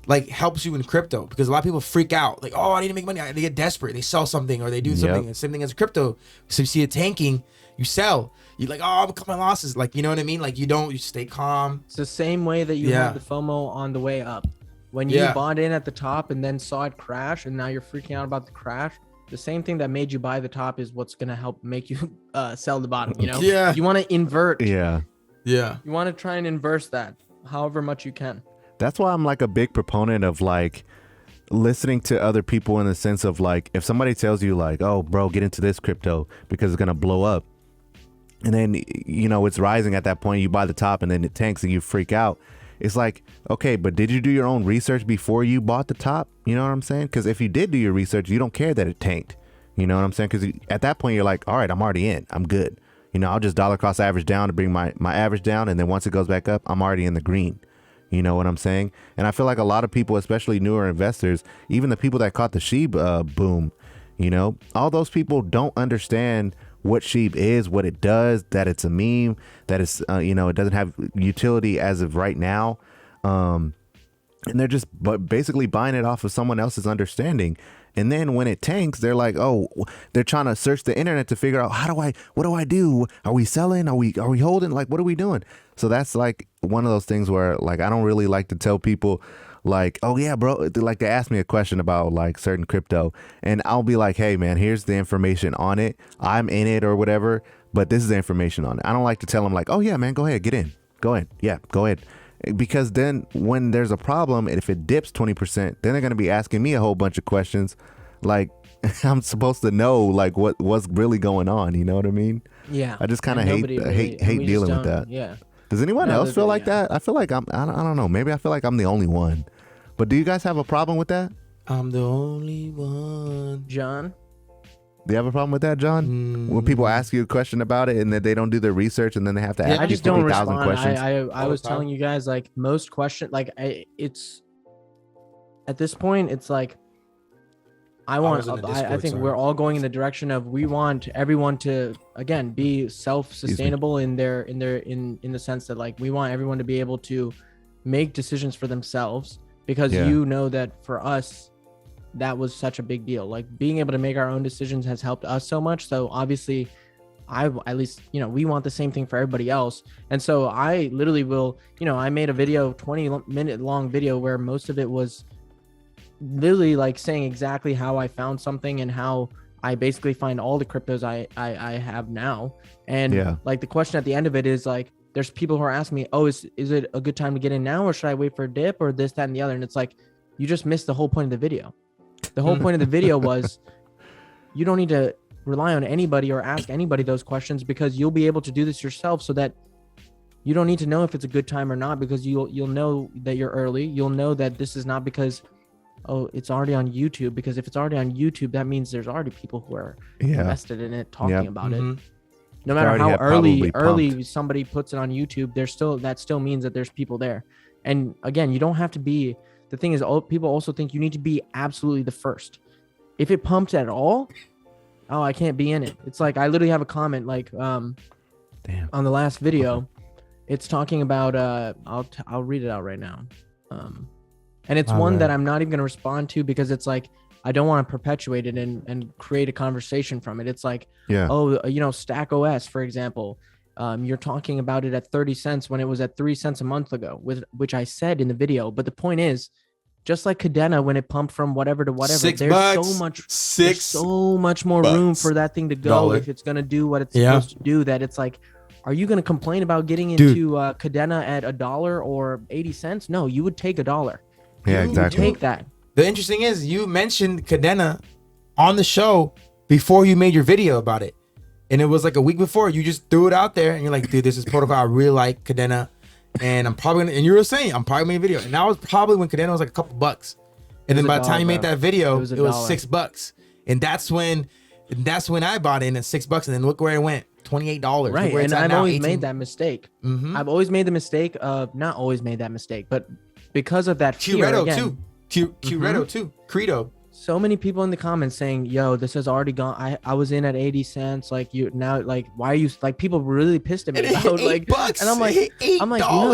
like, helps you in crypto, because a lot of people freak out. Like, oh, I need to make money. They get desperate. They sell something or they do something. Same thing as crypto. So you see it tanking, you sell. You're like, oh, I'm cutting my losses. Like, you know what I mean? Like, you stay calm. It's the same way that you have the FOMO on the way up. When you bought in at the top and then saw it crash, and now you're freaking out about the crash, the same thing that made you buy the top is what's going to help make you sell the bottom, Yeah. You want to invert. Yeah. You want to try and inverse that however much you can. That's why I'm like a big proponent of like listening to other people, in the sense of like, if somebody tells you like, oh, bro, get into this crypto because it's going to blow up. And then, it's rising at that point, you buy the top and then it tanks and you freak out. It's like, okay, but did you do your own research before you bought the top? You know what I'm saying? Because if you did do your research, you don't care that it tanked. You know what I'm saying? Because at that point, you're like, all right, I'm already in. I'm good. I'll just dollar cost average down to bring my average down. And then once it goes back up, I'm already in the green. You know what I'm saying? And I feel like a lot of people, especially newer investors, even the people that caught the SHIB boom, all those people don't understand what SHIB is, what it does, that it's a meme, that it's, it doesn't have utility as of right now. And they're just basically buying it off of someone else's understanding. And then when it tanks, they're like, oh, they're trying to search the internet to figure out, what do I do? Are we selling? Are we holding? Like, what are we doing? So that's like one of those things where like, I don't really like to tell people like, oh yeah, bro, like they ask me a question about like certain crypto, and I'll be like, hey man, here's the information on it. I'm in it or whatever, but this is the information on it. I don't like to tell them like, oh yeah, man, go ahead, get in, go ahead. Yeah, go ahead. Because then when there's a problem, and if it dips 20%, then they're going to be asking me a whole bunch of questions. Like, I'm supposed to know like what's really going on. You know what I mean? Yeah. I just kind of hate dealing with that. Yeah. Does anyone else feel like that? I feel like I don't know. Maybe I feel like I'm the only one. But do you guys have a problem with that? I'm the only one. John? Do you have a problem with that, John? When people ask you a question about it and then they don't do their research and then they have to ask you 50,000 questions? I was telling you guys, like, most questions, like, it's at this point, it's like, I think we're all going in the direction of, we want everyone to, again, be self-sustainable in the sense that, like, we want everyone to be able to make decisions for themselves, because that for us, that was such a big deal. Like, being able to make our own decisions has helped us so much. So obviously we want the same thing for everybody else. And so I literally will, I made a video, 20-minute long video, where most of it was literally like saying exactly how I found something and how I basically find all the cryptos I have now. And like, the question at the end of it is like, there's people who are asking me, oh, is it a good time to get in now, or should I wait for a dip, or this, that, and the other? And it's like, you just missed the whole point of the video. The whole point of the video was, you don't need to rely on anybody or ask anybody those questions, because you'll be able to do this yourself, so that you don't need to know if it's a good time or not, because you'll know that you're early. You'll know that this is not because, oh, it's already on YouTube, because if it's already on YouTube, that means there's already people who are invested in it, talking about it. No matter how early somebody puts it on YouTube, that still means that there's people there. And again, you don't have to be. The thing is, people also think you need to be absolutely the first. If it pumped at all, oh, I can't be in it. It's like, I literally have a comment like, on the last video, it's talking about, I'll read it out right now. And it's one that I'm not even going to respond to, because it's like, I don't want to perpetuate it and create a conversation from it. It's like, Yeah. oh, you know, Stack OS, for example, you're talking about it at 30 cents when it was at 3 cents a month ago, which I said in the video. But the point is, just like Cardano, when it pumped from whatever to whatever, there's so much more room for that thing to go if it's gonna do what it's supposed to do. That it's like, are you gonna complain about getting into Cardano at $1 or 80 cents? No, you would take $1. Yeah, exactly. Take that. The interesting is you mentioned Cardano on the show before you made your video about it. And it was like a week before. You just threw it out there and you're like, dude, this is protocol I really like, Cardano. And I'm probably gonna, and you were saying I'm probably making a video. And that was probably when Cardano was like a couple bucks. And then by the time you made that video, it was $6. And that's when I bought in at $6. And then look where it went. $28. Right. And I've always made that mistake. I've always made the mistake of not always made that mistake, but because of that fear again, Qredo too. Credo. So many people in the comments saying, yo, this has already gone. I was in at 80 cents. Like you now, like, why are you like people really pissed at me about like $8. And I'm like, no,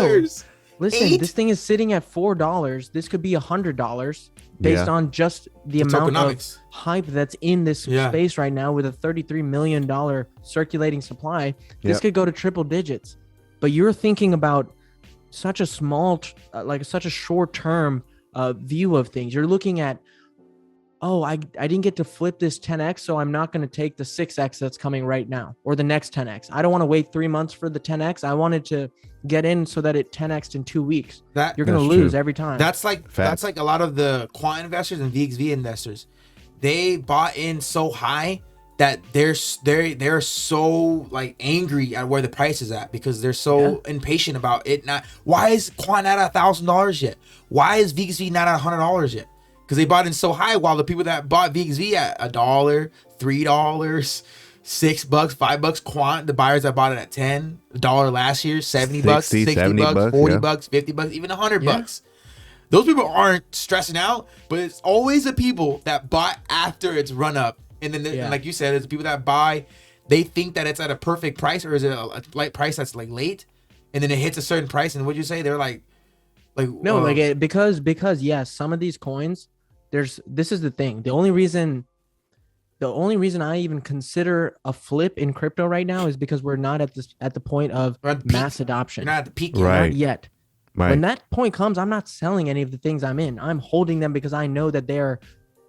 listen, this thing is sitting at $4. This could be $100 based on just the amount of hype that's in this space right now with a $33 million circulating supply. This could go to triple digits, but you're thinking about such a small, like such a short term view of things. You're looking at, oh, I didn't get to flip this 10x, so I'm not going to take the 6x that's coming right now or the next 10x. I don't want to wait 3 months for the 10x. I wanted to get in so that it 10x'd in 2 weeks. You're going to lose every time. That's like a lot of the quant investors and VXV investors. They bought in so high that they're so like angry at where the price is at because they're so impatient about it. Not why is quant not at $1,000 yet? Why is VXV not at $100 yet? Because they bought in so high, while the people that bought VXV at $1, $3, $6, $5, quant, the buyers that bought it at $10 last year, $70, $60, $40, $50, even $100. Those people aren't stressing out, but it's always the people that bought after it's run up. And then, and like you said, it's the people that buy, they think that it's at a perfect price, or is it a light price that's like late, and then it hits a certain price, and what'd you say? They're like no, because yes, some of these coins. This is the thing. The only reason I even consider a flip in crypto right now is because we're not at the point of mass adoption. You're not at the peak yet. Not yet. Right. When that point comes, I'm not selling any of the things I'm in. I'm holding them because I know that they're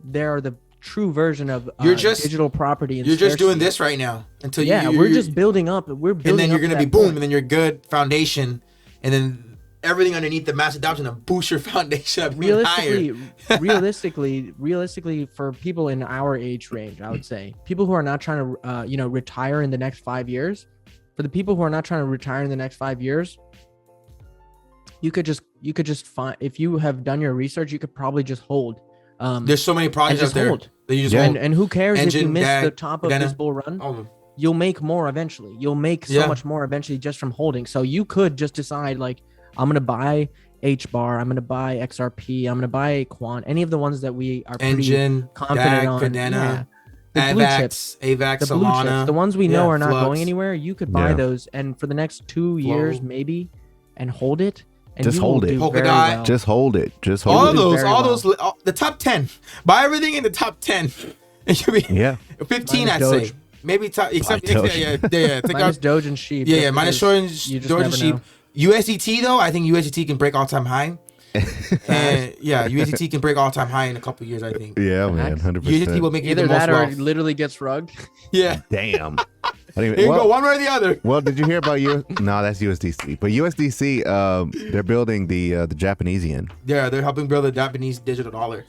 the true version of digital property. And you're just doing this right now until we're just building up. We're building, and then you're gonna be boom, and then you're good foundation, and then everything underneath the mass adoption to boost your foundation up realistically, for people in our age range, I would say people who are not trying to, retire in the next 5 years. For the people who are not trying to retire in the next 5 years, you could just find, if you have done your research, you could probably just hold. There's so many projects out there that you just hold. And who cares if you miss the top of this bull run? You'll make more eventually. You'll make so much more eventually just from holding. So you could just decide like, I'm going to buy HBAR. I'm going to buy XRP. I'm going to buy QUANT. Any of the ones that we are pretty confident on. Cardano, the blue chips, Solana. The ones we know are not going anywhere. You could buy those. And for the next 2 years, maybe, and hold it. And just hold it. Well. Just hold it. Just hold it. All those, the top 10. Buy everything in the top 10. It should be 15, I'd say. Maybe top, except minus Doge and Sheep. Minus Doge and Sheep. USDT though, I think USDT can break all-time high. And USDT can break all-time high in a couple of years, I think. Yeah, man, 100%. USDT will make either that or it literally gets rugged. Yeah. Damn. You can go one way or the other. Well, did you hear about No, that's USDC. But USDC, they're building the Japanese yen. Yeah, they're helping build a Japanese digital dollar.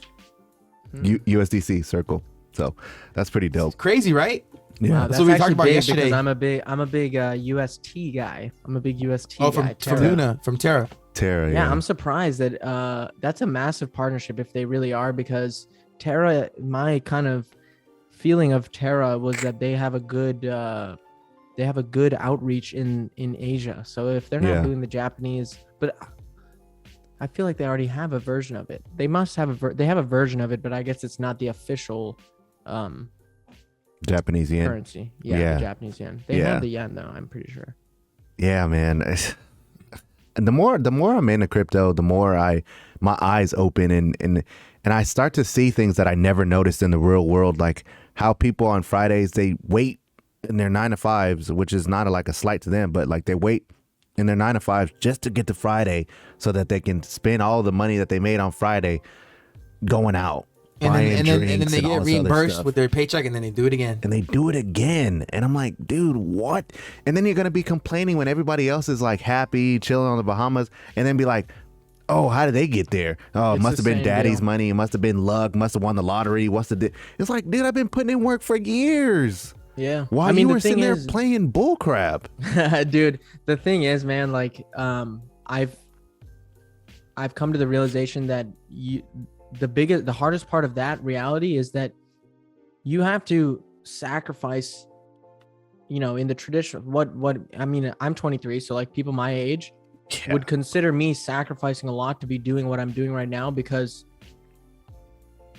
USDC Circle. So that's pretty dope. It's crazy, right? Yeah, wow, that's what we talked about yesterday. Because I'm a big UST guy. I'm a big UST guy. From Luna, from Terra. Yeah, I'm surprised that that's a massive partnership if they really are, because Terra, my kind of feeling of Terra was that they have a good outreach in Asia. So if they're not doing the Japanese, but I feel like they already have a version of it. They must have they have a version of it, but I guess it's not the official Japanese yen currency. The Japanese yen. They have the yen though, I'm pretty sure. Yeah, man. And the more I'm into crypto, the more my eyes open and and I start to see things that I never noticed in the real world, like how people on Fridays, they wait in their 9 to 5s, which is not like a slight to them, but like they wait in their 9 to 5s just to get to Friday so that they can spend all the money that they made on Friday going out. And then they get reimbursed with their paycheck, and then they do it again. And they do it again. And I'm like, dude, what? And then you're going to be complaining when everybody else is like happy, chilling on the Bahamas, and then be like, oh, how did they get there? Oh, it must have been daddy's money. It must have been luck. Must have won the lottery. It's like, dude, I've been putting in work for years. Yeah. While you were sitting there playing bull crap. Dude, the thing is, man, like, I've come to the realization that the hardest part of that reality is that you have to sacrifice, in the tradition, I'm 23. So like people my age would consider me sacrificing a lot to be doing what I'm doing right now, because,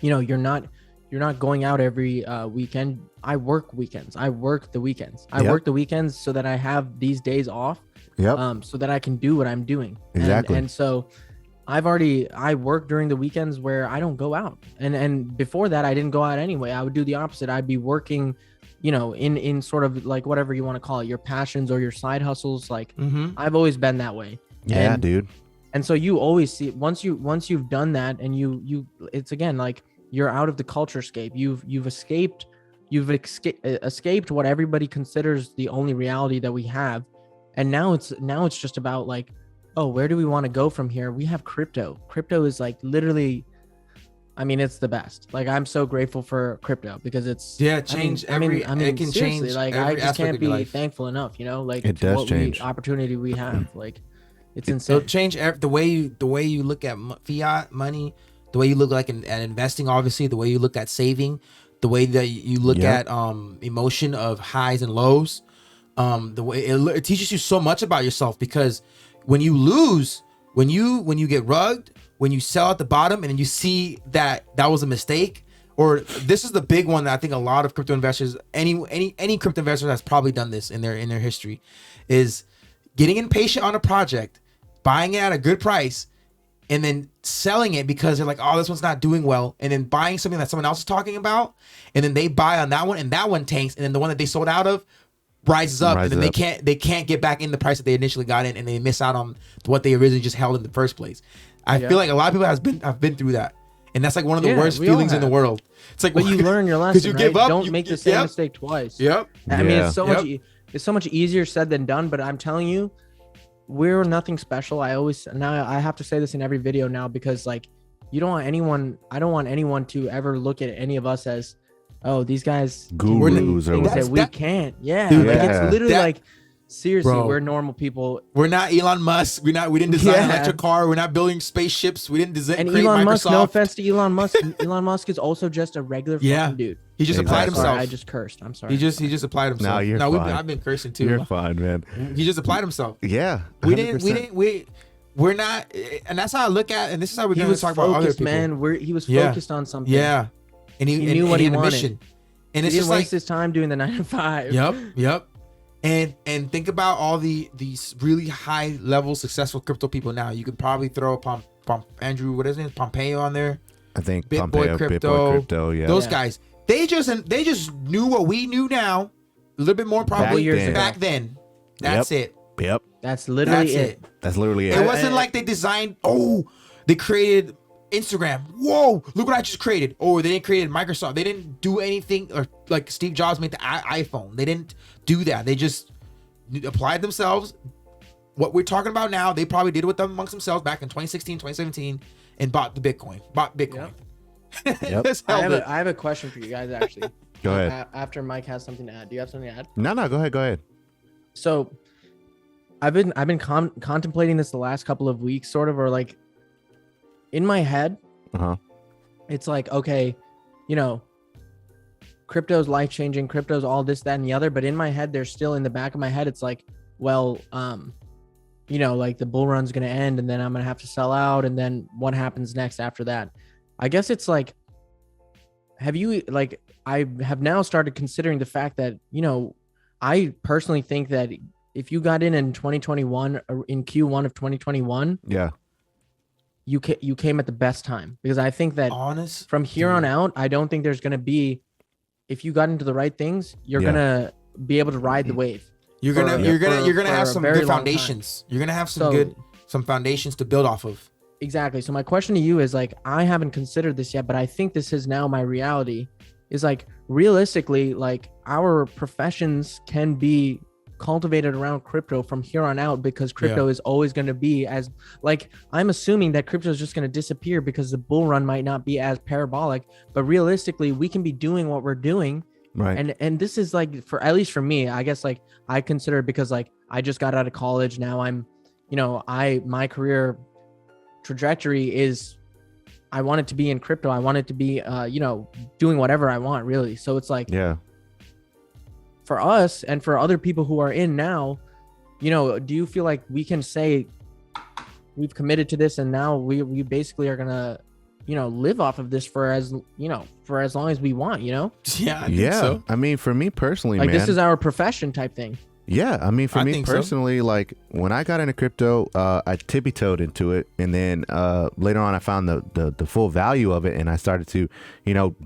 you're not going out every weekend. I work weekends. I work the weekends. I work the weekends so that I have these days off. So that I can do what I'm doing. Exactly. And so I work during the weekends where I don't go out. And before that, I didn't go out anyway. I would do the opposite. I'd be working, in sort of like whatever you want to call it, your passions or your side hustles. Like I've always been that way. Yeah, dude. And so you always see, once you've done that, and it's again, like you're out of the culture scape. You've escaped what everybody considers the only reality that we have. And now it's just about like, oh, where do we want to go from here? We have crypto. Crypto is like literally, it's the best. Like, I'm so grateful for crypto because it's it can change. Like, I just can't be thankful enough, like it does change opportunity we have. Like, it's insane. It'll change the way you look at fiat money, the way you look like at investing, obviously, the way you look at saving, the way that you look at emotion of highs and lows. The way it teaches you so much about yourself, because when you lose, when you get rugged, when you sell at the bottom and then you see that was a mistake, or this is the big one that I think a lot of crypto investors, any crypto investor has probably done this in their history, is getting impatient on a project, buying it at a good price, and then selling it because they're like, oh, this one's not doing well, and then buying something that someone else is talking about, and then they buy on that one, and that one tanks, and then the one that they sold out of rises up, and then they can't get back in the price that they initially got in, and they miss out on what they originally just held in the first place. I feel like a lot of people have been through that, and that's like one of the worst feelings in the world. It's like, but you learn your lesson, you right? give up, don't make the same mistake twice. It's so much easier said than done, but I'm telling you, we're nothing special. I have to say this in every video now, because like, I don't want anyone to ever look at any of us as, oh, these guys gurus or things that we can't. Yeah. Dude, like, it's literally like, seriously, bro, we're normal people. We're not Elon Musk. We didn't design an electric car. We're not building spaceships. We didn't design. And Elon Musk, no offense to Elon Musk, Elon Musk is also just a regular fucking dude. He just applied himself. Sorry, I just cursed. I'm sorry. He just applied himself. No, you're fine. I've been cursing too. You're fine, man. He just applied himself. Yeah. 100%. We're not, and that's how I look at, and this is how we're going to talk about other people. Man, he was focused on something. Yeah. And he knew what he wanted. Mission. And he didn't waste his time doing the 9 to 5. Yep. And think about all these really high level successful crypto people now. You could probably throw Andrew, what is his name? Pompeo on there. I think Bitboy Crypto. Yeah. Those guys. They just knew what we knew now. A little bit more probably back then. That's it. Yep. That's literally it. That's literally it. It wasn't like they designed, they created Instagram. Whoa, look what I just created. Or they didn't create Microsoft. They didn't do anything, or like Steve Jobs made the iPhone. They didn't do that. They just applied themselves. What we're talking about now, they probably did it with them amongst themselves back in 2016, 2017, and bought Bitcoin. Yep. I have a question for you guys, actually. Go ahead. After Mike has something to add. Do you have something to add? No, go ahead. So I've been contemplating this the last couple of weeks, sort of, or like in my head. It's like, okay, crypto's life changing, crypto's all this, that, and the other. But in my head, there's still in the back of my head, it's like, well, like the bull run's gonna end, and then I'm gonna have to sell out, and then what happens next after that? I guess it's like, I have now started considering the fact that, I personally think that if you got in 2021, or in Q1 of 2021, you came at the best time, because I think that from here on out, I don't think there's gonna be, if you got into the right things, you're gonna be able to ride the wave. You're gonna have some good foundations. You're gonna have some foundations to build off of. Exactly. So my question to you is like, I haven't considered this yet, but I think this is now my reality. Is like, realistically, like our professions can be cultivated around crypto from here on out, because crypto is always going to be as, like, I'm assuming that crypto is just going to disappear because the bull run might not be as parabolic, but realistically we can be doing what we're doing. Right. And this is like, for at least for me, I guess, like I consider it, because like I just got out of college. Now I'm, my career trajectory is, I want it to be in crypto. I want it to be, doing whatever I want, really. So it's like, for us and for other people who are in now, do you feel like we can say we've committed to this, and now we basically are gonna, live off of this for as long as we want, Yeah, I think so. I mean, for me personally, like, man, this is our profession type thing. Yeah, I mean, for me personally, like when I got into crypto, I tippy-toed into it, and then later on, I found the full value of it, and I started to,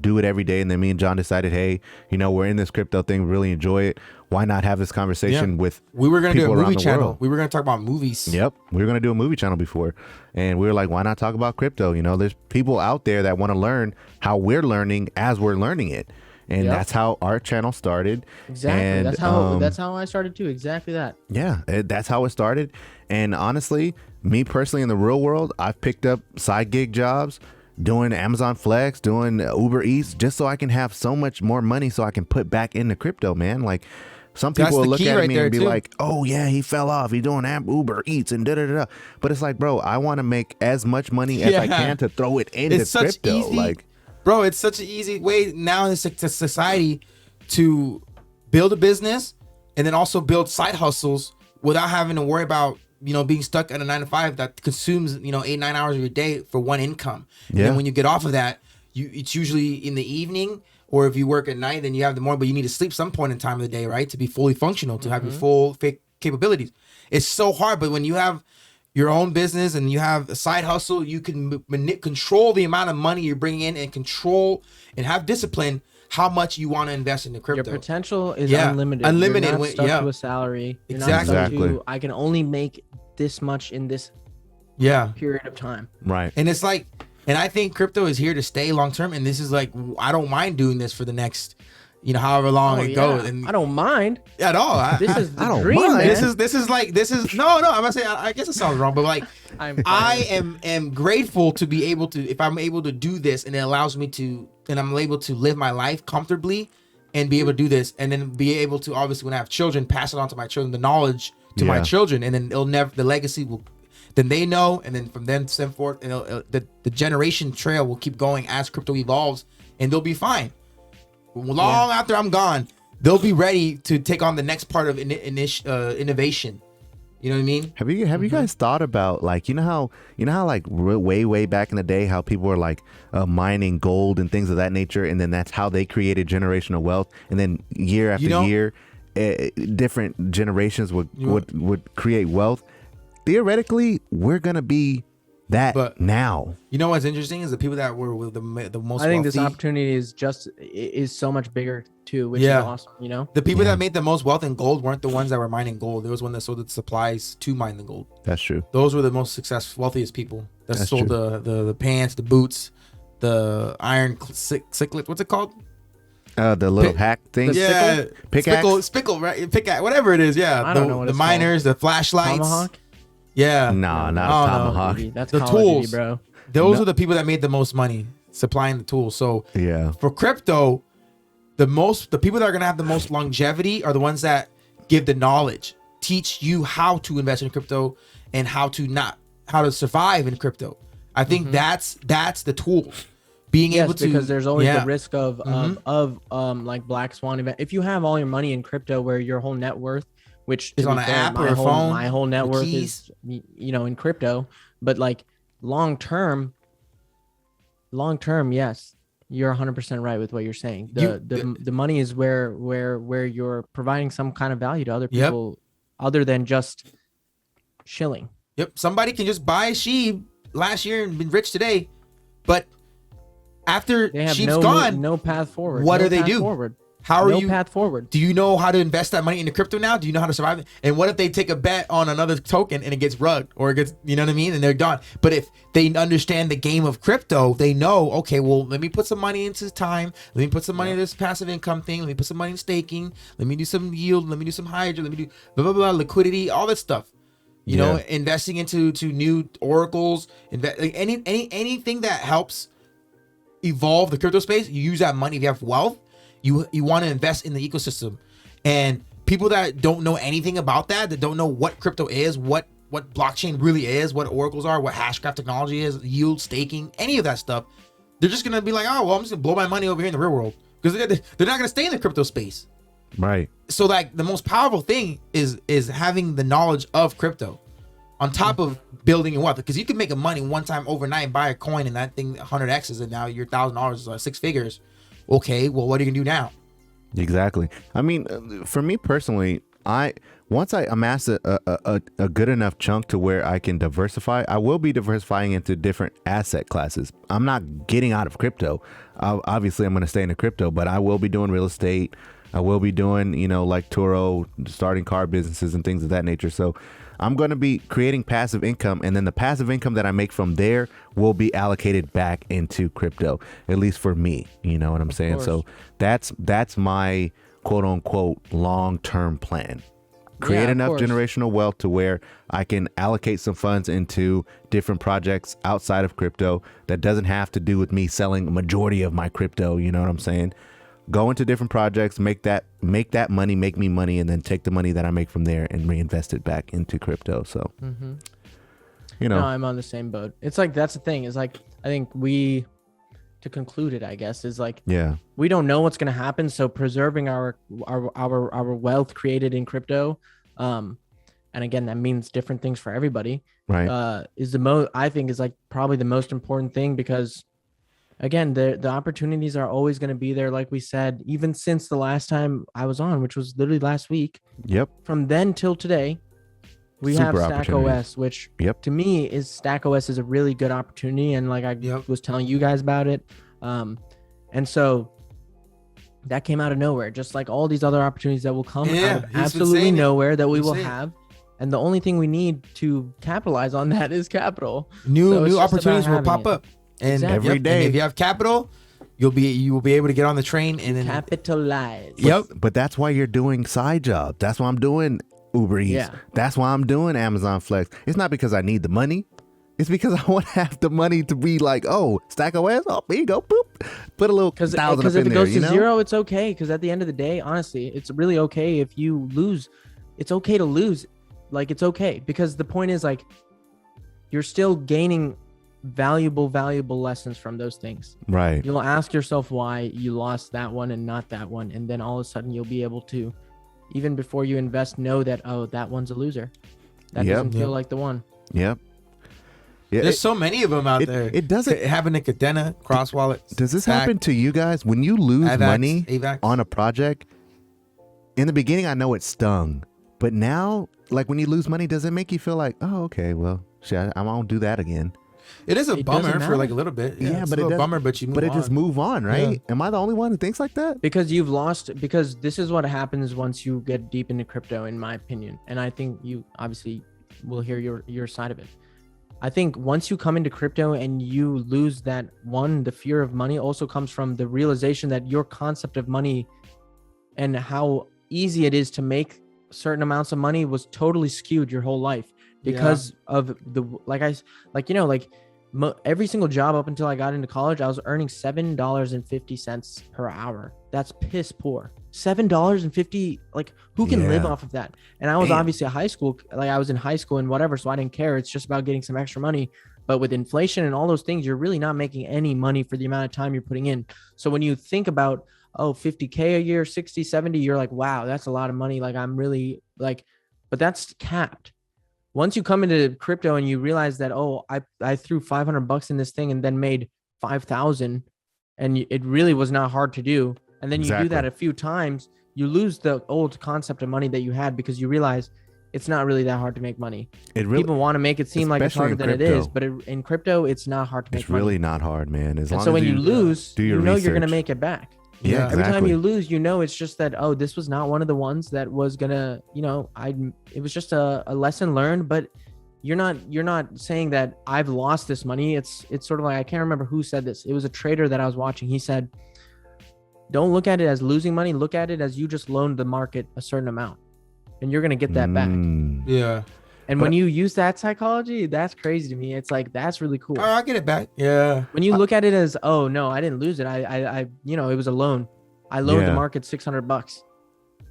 do it every day. And then me and John decided, hey, we're in this crypto thing, we really enjoy it. Why not have this conversation with? We were gonna do a movie channel. World? We were gonna talk about movies. Yep, we were gonna do a movie channel before, and we were like, why not talk about crypto? There's people out there that want to learn how we're learning as we're learning it. And that's how our channel started. Exactly. And, that's how I started too. Exactly that. Yeah, that's how it started. And honestly, me personally in the real world, I've picked up side gig jobs, doing Amazon Flex, doing Uber Eats, just so I can have so much more money so I can put back into crypto, man. Like, some people will look at me and be like, oh yeah, he fell off, he's doing Uber Eats and da-da-da-da. But it's like, bro, I want to make as much money as I can to throw it into crypto. Like, bro, it's such an easy way now in society to build a business and then also build side hustles without having to worry about, being stuck at a 9 to 5 that consumes, 8-9 hours of your day for one income. And then when you get off of that, it's usually in the evening, or if you work at night, then you have the morning, but you need to sleep some point in time of the day, right? To be fully functional, to have your full capabilities. It's so hard, but when you have your own business and you have a side hustle, you can control the amount of money you're bringing in, and control and have discipline how much you want to invest in the crypto. Your potential is unlimited. Unlimited. You're not stuck to a salary. You're exactly. not stuck to, I can only make this much in this period of time. Right. And it's like, and I think crypto is here to stay long term. And this is like, I don't mind doing this for the next, however long it goes. And I don't mind at all. This is the dream, man. This is no. I'm gonna say. I guess it sounds wrong, but like, I am grateful to be able to, if I'm able to do this, and it allows me to, and I'm able to live my life comfortably, and be able to do this, and then be able to, obviously, when I have children, pass it on to my children, the knowledge to my children, and then the legacy will, then they know, and then from then send forth, and the generation trail will keep going as crypto evolves, and they'll be fine. Long after I'm gone, they'll be ready to take on the next part of innovation. You know what I mean? Have you guys thought about, like, how like way back in the day, how people were like mining gold and things of that nature, and then that's how they created generational wealth, and then year after year, different generations would create wealth. Theoretically, we're gonna be that now. You know what's interesting is the people that were with the most. I think wealthy, this opportunity is so much bigger too, which is awesome. The people that made the most wealth in gold weren't the ones that were mining gold. There was one that sold the supplies to mine the gold. That's true. Those were the most successful, wealthiest people that sold the pants, the boots, the iron cyclet. What's it called? The little hack thing. Yeah, pickaxe. Spickle, right? Pickaxe, whatever it is. Yeah, I don't know what the miners, called. The flashlights. Tomahawk? Yeah. No, not a tomahawk. No, that's the Call tools, of Duty, bro. Those are the people that made the most money supplying the tools. So for crypto, the people that are gonna have the most longevity are the ones that give the knowledge, teach you how to invest in crypto and how to survive in crypto. I think that's the tools. Being able to, because there's always the risk of like black swan event. If you have all your money in crypto, where your whole net worth, which is on an app or a phone, my whole net worth is in crypto, but like long term, yes, you're 100% right with what you're saying. The money is where you're providing some kind of value to other people, other than just shilling. Yep, somebody can just buy a sheep last year and been rich today, but after They have Sheep's gone, no path forward. what no do they path do? Forward. How are no you? path forward. Do you know how to invest that money into crypto now? Do you know how to survive it? And what if they take a bet on another token and it gets rugged or it gets, you know what I mean? And they're done. But if they understand the game of crypto, they know, okay, well, let me put some money into time. Let me put some money into this passive income thing. Let me put some money in staking. Let me do some yield. Let me do some hydra. Let me do blah, blah, blah, liquidity, all that stuff. You know, investing into new oracles, anything that helps evolve the crypto space. You use that money if you have wealth. You want to invest in the ecosystem, and people that don't know anything about that don't know what crypto is, what blockchain really is, what oracles are, what hashgraph technology is, yield, staking, any of that stuff, they're just gonna be like, oh well, I'm just gonna blow my money over here in the real world because they're not gonna stay in the crypto space. Right. So like the most powerful thing is having the knowledge of crypto on top of building your wealth, because you can make a money one time overnight and buy a coin and that thing 100x's and now your $1,000 is 6 figures. Okay, well, what are you gonna do now? Exactly. I mean, for me personally, once I amass a good enough chunk to where I can diversify, I will be diversifying into different asset classes. I'm not getting out of crypto. Obviously, I'm going to stay into crypto, but I will be doing real estate. I will be doing, like Turo, starting car businesses and things of that nature. So I'm going to be creating passive income, and then the passive income that I make from there will be allocated back into crypto, at least for me. You know what I'm saying? So that's my quote unquote long-term plan. Create enough generational wealth to where I can allocate some funds into different projects outside of crypto that doesn't have to do with me selling a majority of my crypto. You know what I'm saying? Go into different projects, make that money, make me money, and then take the money that I make from there and reinvest it back into crypto. So, No, I'm on the same boat. It's like, that's the thing, is like, I think to conclude it, I guess, is like, we don't know what's going to happen. So preserving our wealth created in crypto, and again, that means different things for everybody, right? Is I think is like probably the most important thing, because again, the opportunities are always going to be there. Like we said, even since the last time I was on, which was literally last week. Yep. From then till today, we have StackOS, which to me StackOS is a really good opportunity. And like I was telling you guys about it. And so that came out of nowhere, just like all these other opportunities that will come out of absolutely nowhere that we will have. And the only thing we need to capitalize on that is capital. New opportunities will pop up. And every day, and if you have capital, you will be able to get on the train and then capitalize. But that's why you're doing side jobs. That's why I'm doing Uber Eats. Yeah. That's why I'm doing Amazon Flex. It's not because I need the money. It's because I want to have the money to be like, oh, StackOS. Oh, here you go. Boop. Put a little 1,000 up in there. Because if it goes to zero, it's okay. Because at the end of the day, honestly, it's really okay if you lose. It's okay to lose. Like, it's okay, because the point is, like, you're still gaining valuable lessons from those things. Right. You'll ask yourself why you lost that one and not that one, and then all of a sudden you'll be able to, even before you invest, know that, oh, that one's a loser. That doesn't feel like the one. Yep. There's so many of them out there. It doesn't happen in Cardano, Cross Wallet. Does this happen to you guys when you lose money on a project? In the beginning, I know it stung, but now, like, when you lose money, does it make you feel like, oh, okay, well, shit, I won't do that again? It is a bummer for like a little bit. Yeah, but it's a bummer, but you move on. But it just move on, right? Yeah. Am I the only one who thinks like that? Because you've lost, because this is what happens once you get deep into crypto, in my opinion. And I think you obviously will hear your side of it. I think once you come into crypto and you lose that one, the fear of money also comes from the realization that your concept of money and how easy it is to make certain amounts of money was totally skewed your whole life because of the, every single job up until I got into college, I was earning $7.50 per hour. That's piss poor. $7.50, like, who can live off of that? And I was obviously I was in high school and whatever, so I didn't care. It's just about getting some extra money. But with inflation and all those things, you're really not making any money for the amount of time you're putting in. So when you think about, $50K a year, 60, 70, you're like, wow, that's a lot of money. Like, I'm really like, but that's capped. Once you come into crypto and you realize that, I threw $500 in this thing and then made 5,000, and it really was not hard to do. And then you do that a few times, you lose the old concept of money that you had, because you realize it's not really that hard to make money. People want to make it seem like it's harder than it is, but in crypto, it's not hard to make money. It's really not hard, man. And so when you lose, you know you're gonna make it back. Yeah, every time you lose, you know it's just that, oh, this was not one of the ones that was gonna, it was just a lesson learned. But you're not saying that I've lost this money. It's sort of like, I can't remember who said this. It was a trader that I was watching. He said, don't look at it as losing money. Look at it as you just loaned the market a certain amount, and you're gonna get that back. Yeah. And when you use that psychology, that's crazy to me. It's like, that's really cool. Oh, I get it back. Yeah. When you look at it as, oh no, I didn't lose it. I it was a loan. I loaned the market $600.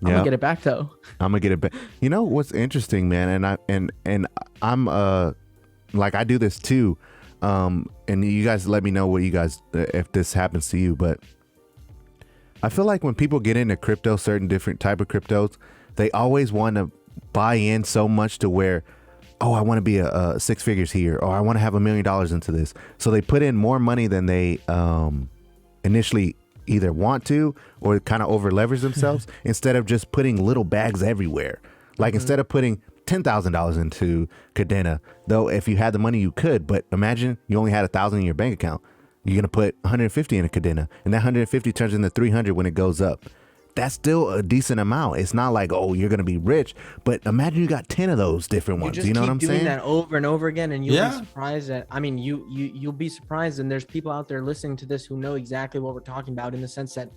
I'm gonna get it back though. I'm gonna get it back. You know what's interesting, man, and I'm like, I do this too. And you guys let me know what you guys, if this happens to you, but I feel like when people get into crypto, certain different type of cryptos, they always want to buy in so much to where, oh, I want to be a six figures here, or I want to have $1 million into this. So they put in more money than they initially either want to, or kind of over leverage themselves instead of just putting little bags everywhere. Like instead of putting $10,000 into Cardano, though, if you had the money, you could. But imagine you only had 1,000 in your bank account. You're gonna put 150 in a Cardano, and that 150 turns into 300 when it goes up. That's still a decent amount. It's not like, oh, you're gonna be rich, but imagine you got 10 of those different ones. You know what I'm saying? Doing that over and over again, and you'll be surprised that, I mean, you'll be surprised, and there's people out there listening to this who know exactly what we're talking about, in the sense that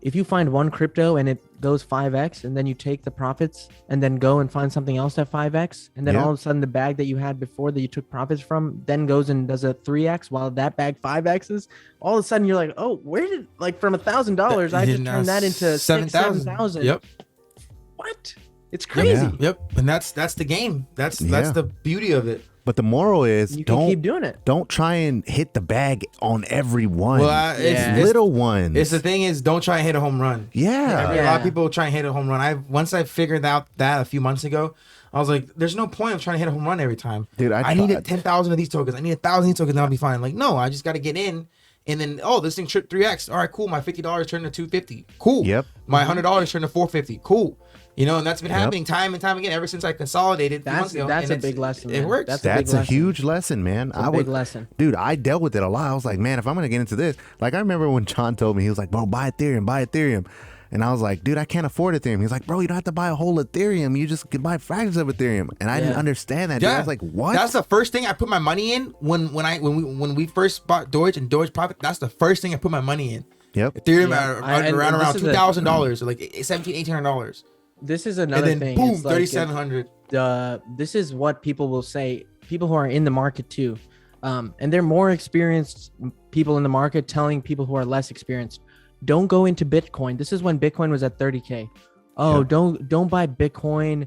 if you find one crypto and it goes 5x, and then you take the profits and then go and find something else at 5x, and then all of a sudden the bag that you had before that you took profits from then goes and does a 3x while that bag 5x's, all of a sudden you're like, oh, where did, like, from $1,000 I just turned that into 7,000. Yep. What? It's crazy. Yep. And that's the game. That's the beauty of it. But the moral is, you can keep doing it. Don't try and hit the bag on every one. Well, it's little ones. It's the thing is, don't try and hit a home run. Yeah. A lot of people try and hit a home run. Once I figured out that a few months ago, I was like, there's no point of trying to hit a home run every time. Dude, I needed 10,000 of these tokens. I need 1,000 of these tokens, and I'll be fine. Like, no, I just got to get in. And then, oh, this thing tripped 3x. All right, cool. My $50 turned to $250. Cool. Yep. My $100 turned to $450. Cool. You know, and that's been happening time and time again ever since I consolidated. That's a big lesson. It works. That's a huge lesson, man. Big lesson. Dude, I dealt with it a lot. I was like, man, if I'm going to get into this, like, I remember when John told me, he was like, bro, buy Ethereum. And I was like, dude, I can't afford Ethereum. He's like, bro, you don't have to buy a whole Ethereum. You just can buy fractions of Ethereum. And I didn't understand that. Dude. I was like, what? That's the first thing I put my money in when we first bought Doge and Doge Profit. That's the first thing I put my money in. Yep. Ethereum around $2,000, so like $1,700, $1,800. This is another thing. And then boom, 3,700. This is what people will say. People who are in the market too, and they're more experienced people in the market telling people who are less experienced, don't go into Bitcoin. This is when Bitcoin was at 30K. Oh, don't buy Bitcoin.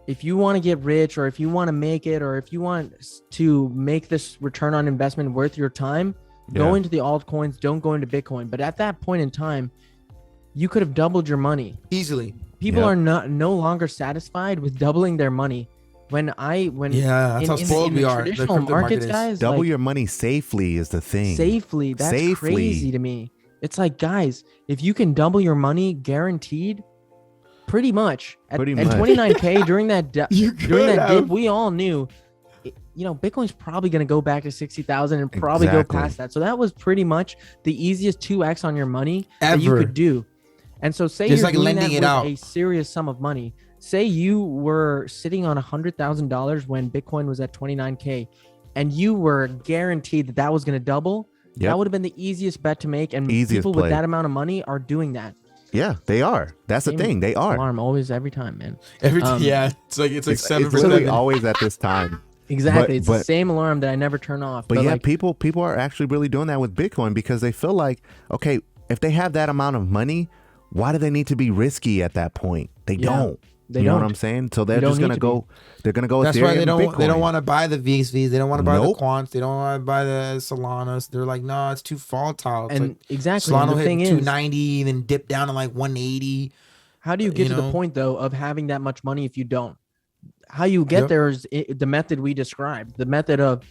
If you want to get rich, or if you want to make it, or if you want to make this return on investment worth your time, go into the altcoins. Don't go into Bitcoin. But at that point in time, you could have doubled your money easily. People are no longer satisfied with doubling their money. That's how spoiled we are. Traditional markets, guys, double your money safely is the thing. Safely, that's crazy to me. It's like, guys, if you can double your money guaranteed, pretty much at 29K during that dip, we all knew, Bitcoin's probably going to go back to 60,000 and probably go past that. So that was pretty much the easiest 2x on your money that you could do. And so say you're doing that with a serious sum of money. Say you were sitting on $100,000 when Bitcoin was at 29K, and you were guaranteed that was going to double. Yep. That would have been the easiest bet to make. And people with that amount of money are doing that. Yeah, they are. That's the thing. They are. Alarm always, every time, man. Every time. Yeah, it's like 7%. It's literally always at this time. Exactly. It's the same alarm that I never turn off. But yeah, people are actually really doing that with Bitcoin, because they feel like, okay, if they have that amount of money, why do they need to be risky at that point? They don't. You know what I'm saying? So they're just gonna go. They're gonna go. That's Ethereum why Bitcoin. they don't want to buy the VXVs. They don't want to buy the Quants. They don't want to buy the Solanas. They're like, no, it's too volatile. It's and exactly. Solana the thing hit 290, then dip down to like 180. How do you get to the point though of having that much money if you don't? How you get there is the method we described. The method of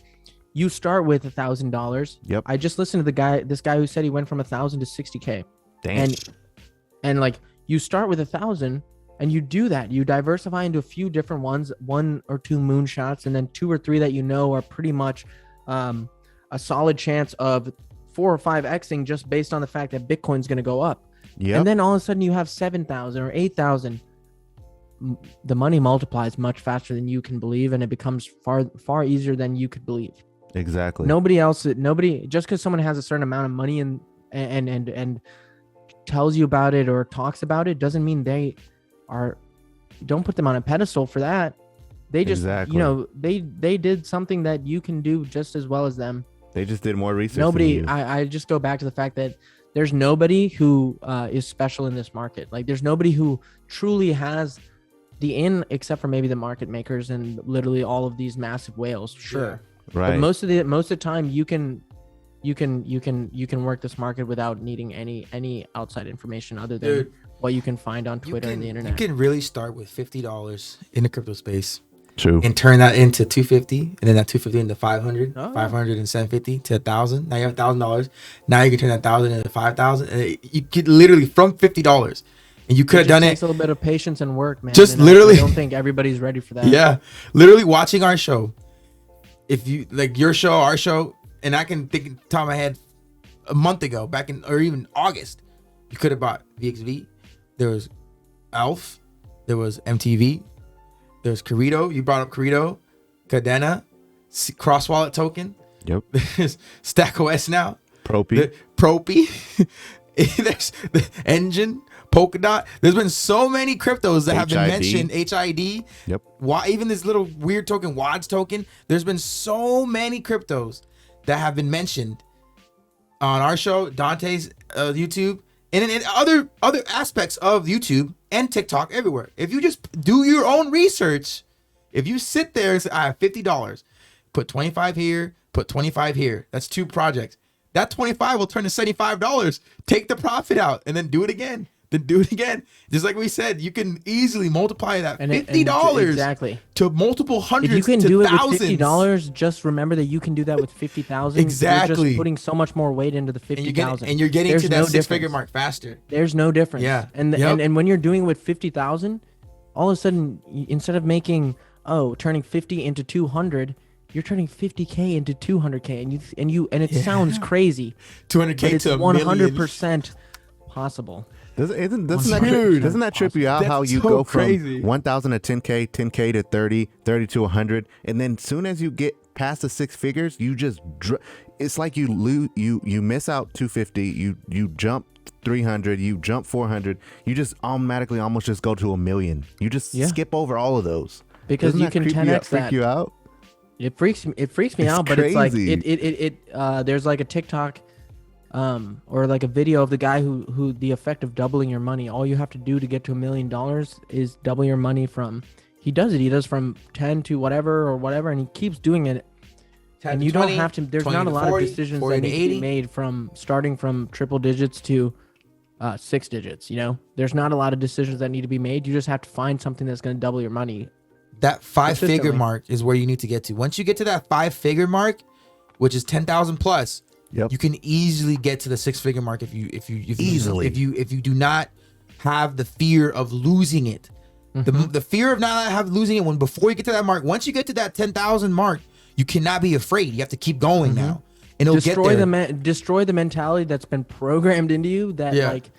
you start with $1,000. Yep. I just listened to this guy who said he went from 1,000 to 60K. Damn. And like, you start with 1,000, And you do that. You diversify into a few different ones, 1 or 2 moonshots, and then 2 or 3 that you know are pretty much a solid chance of 4 or 5xing just based on the fact that Bitcoin's going to go up. Yep. And then all of a sudden you have 7,000 or 8,000. The money multiplies much faster than you can believe, and it becomes far easier than you could believe. Exactly. Nobody just because someone has a certain amount of money and tells you about it or talks about it doesn't mean don't put them on a pedestal for that. They just, they did something that you can do just as well as them. They just did more research. I just go back to the fact that there's nobody who is special in this market. Like there's nobody who truly has the except for maybe the market makers and literally all of these massive whales. Sure. Yeah. Right. But most of the time you can work this market without needing any outside information other than what you can find on Twitter and the internet. You can really start with $50 in the crypto space. True. And turn that into $250, and then that $250 into $500, $500 and $750 to $1,000. Now you have $1,000. Now you can turn that $1,000 into $5,000. And you get literally from $50, and you could have done it. It takes a little bit of patience and work, man. Just literally. I don't think everybody's ready for that. Yeah, literally watching our show. If you like your show, our show, and I can think top of my head a month ago, back in or even August, you could have bought VXV. There was Alf. There was MTV. There's Cardano. You brought up Cardano, Cardano, cross wallet token. Yep. There's StackOS now. Propy. There's the Engine, Polkadot. There's been so many cryptos that have been mentioned. HID. Yep. Why even this little weird token, WADS token. There's been so many cryptos that have been mentioned on our show, Dante's YouTube, and in other aspects of YouTube and TikTok, everywhere. If you just do your own research, if you sit there and say, I have $50, put 25 here, put 25 here. That's 2 projects. That 25 will turn to $75. Take the profit out and then do it again. Then do it again. Just like we said, you can easily multiply that $50 exactly to multiple hundreds. If you can to do it thousands. with $50, just remember that you can do that with 50,000. Exactly. You're just putting so much more weight into the 50,000. And you're getting to that 6-figure mark faster. There's no difference. Yeah. And when you're doing it with 50,000, all of a sudden, instead of making turning 50 into 200, you're turning 50K into 200K, and it sounds crazy. 200K but it's to 100% possible. Doesn't that trip you out? How you go from 1,000 to 10K, 10K to 30, 30 to 100, and then soon as you get past the 6 figures, you just it's like you miss out 250, you jump 300, you jump 400, you just automatically almost just go to 1 million. You just skip over all of those because you can 10x freak you out. It freaks me out, but crazy. It's like there's like a TikTok or like a video of the guy who the effect of doubling your money. All you have to do to get to $1 million is double your money from. He does from 10 to whatever, and he keeps doing it. And you 20, don't have to. There's not a lot 40, of decisions that need to be made from starting from triple digits to 6 digits. You know, there's not a lot of decisions that need to be made. You just have to find something that's going to double your money. That 5-figure mark is where you need to get to. Once you get to that 5-figure mark, which is 10,000 plus, you can easily get to the 6-figure mark if you do not have the fear of losing it. Mm-hmm. The fear of not losing it when before you get to that mark. Once you get to that 10,000 mark, you cannot be afraid. You have to keep going now, and it'll destroy get there. Destroy the mentality that's been programmed into you. That like,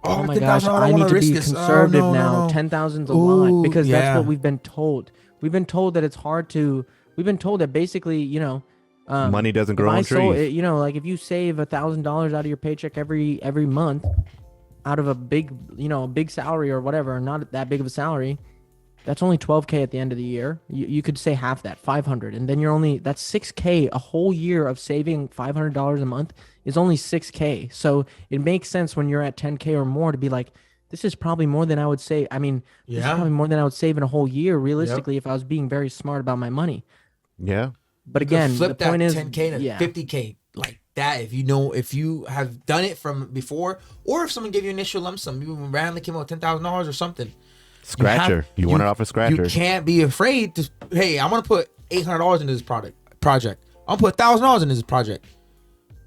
oh my gosh, I need to be conservative now. 10,000's a lot because that's what we've been told. We've been told that it's hard to. We've been told that basically, money doesn't grow on trees. Like if you save $1,000 out of your paycheck every month, out of a big salary or whatever, not that big of a salary, that's only 12K at the end of the year. You could say half that, 500, and then that's 6K. A whole year of saving $500 a month is only 6K. So it makes sense when you're at 10K or more to be like, this is probably more than I would save. I mean, this is probably more than I would save in a whole year, realistically, if I was being very smart about my money. Yeah. But again, the point is 10K to 50K like that. If you have done it from before, or if someone gave you initial lump sum, you randomly came out with $10,000 or something. Scratcher. You want it off a scratcher. You can't be afraid to. Hey, I'm gonna put $800 into this project. I'm gonna put $1,000 into this project.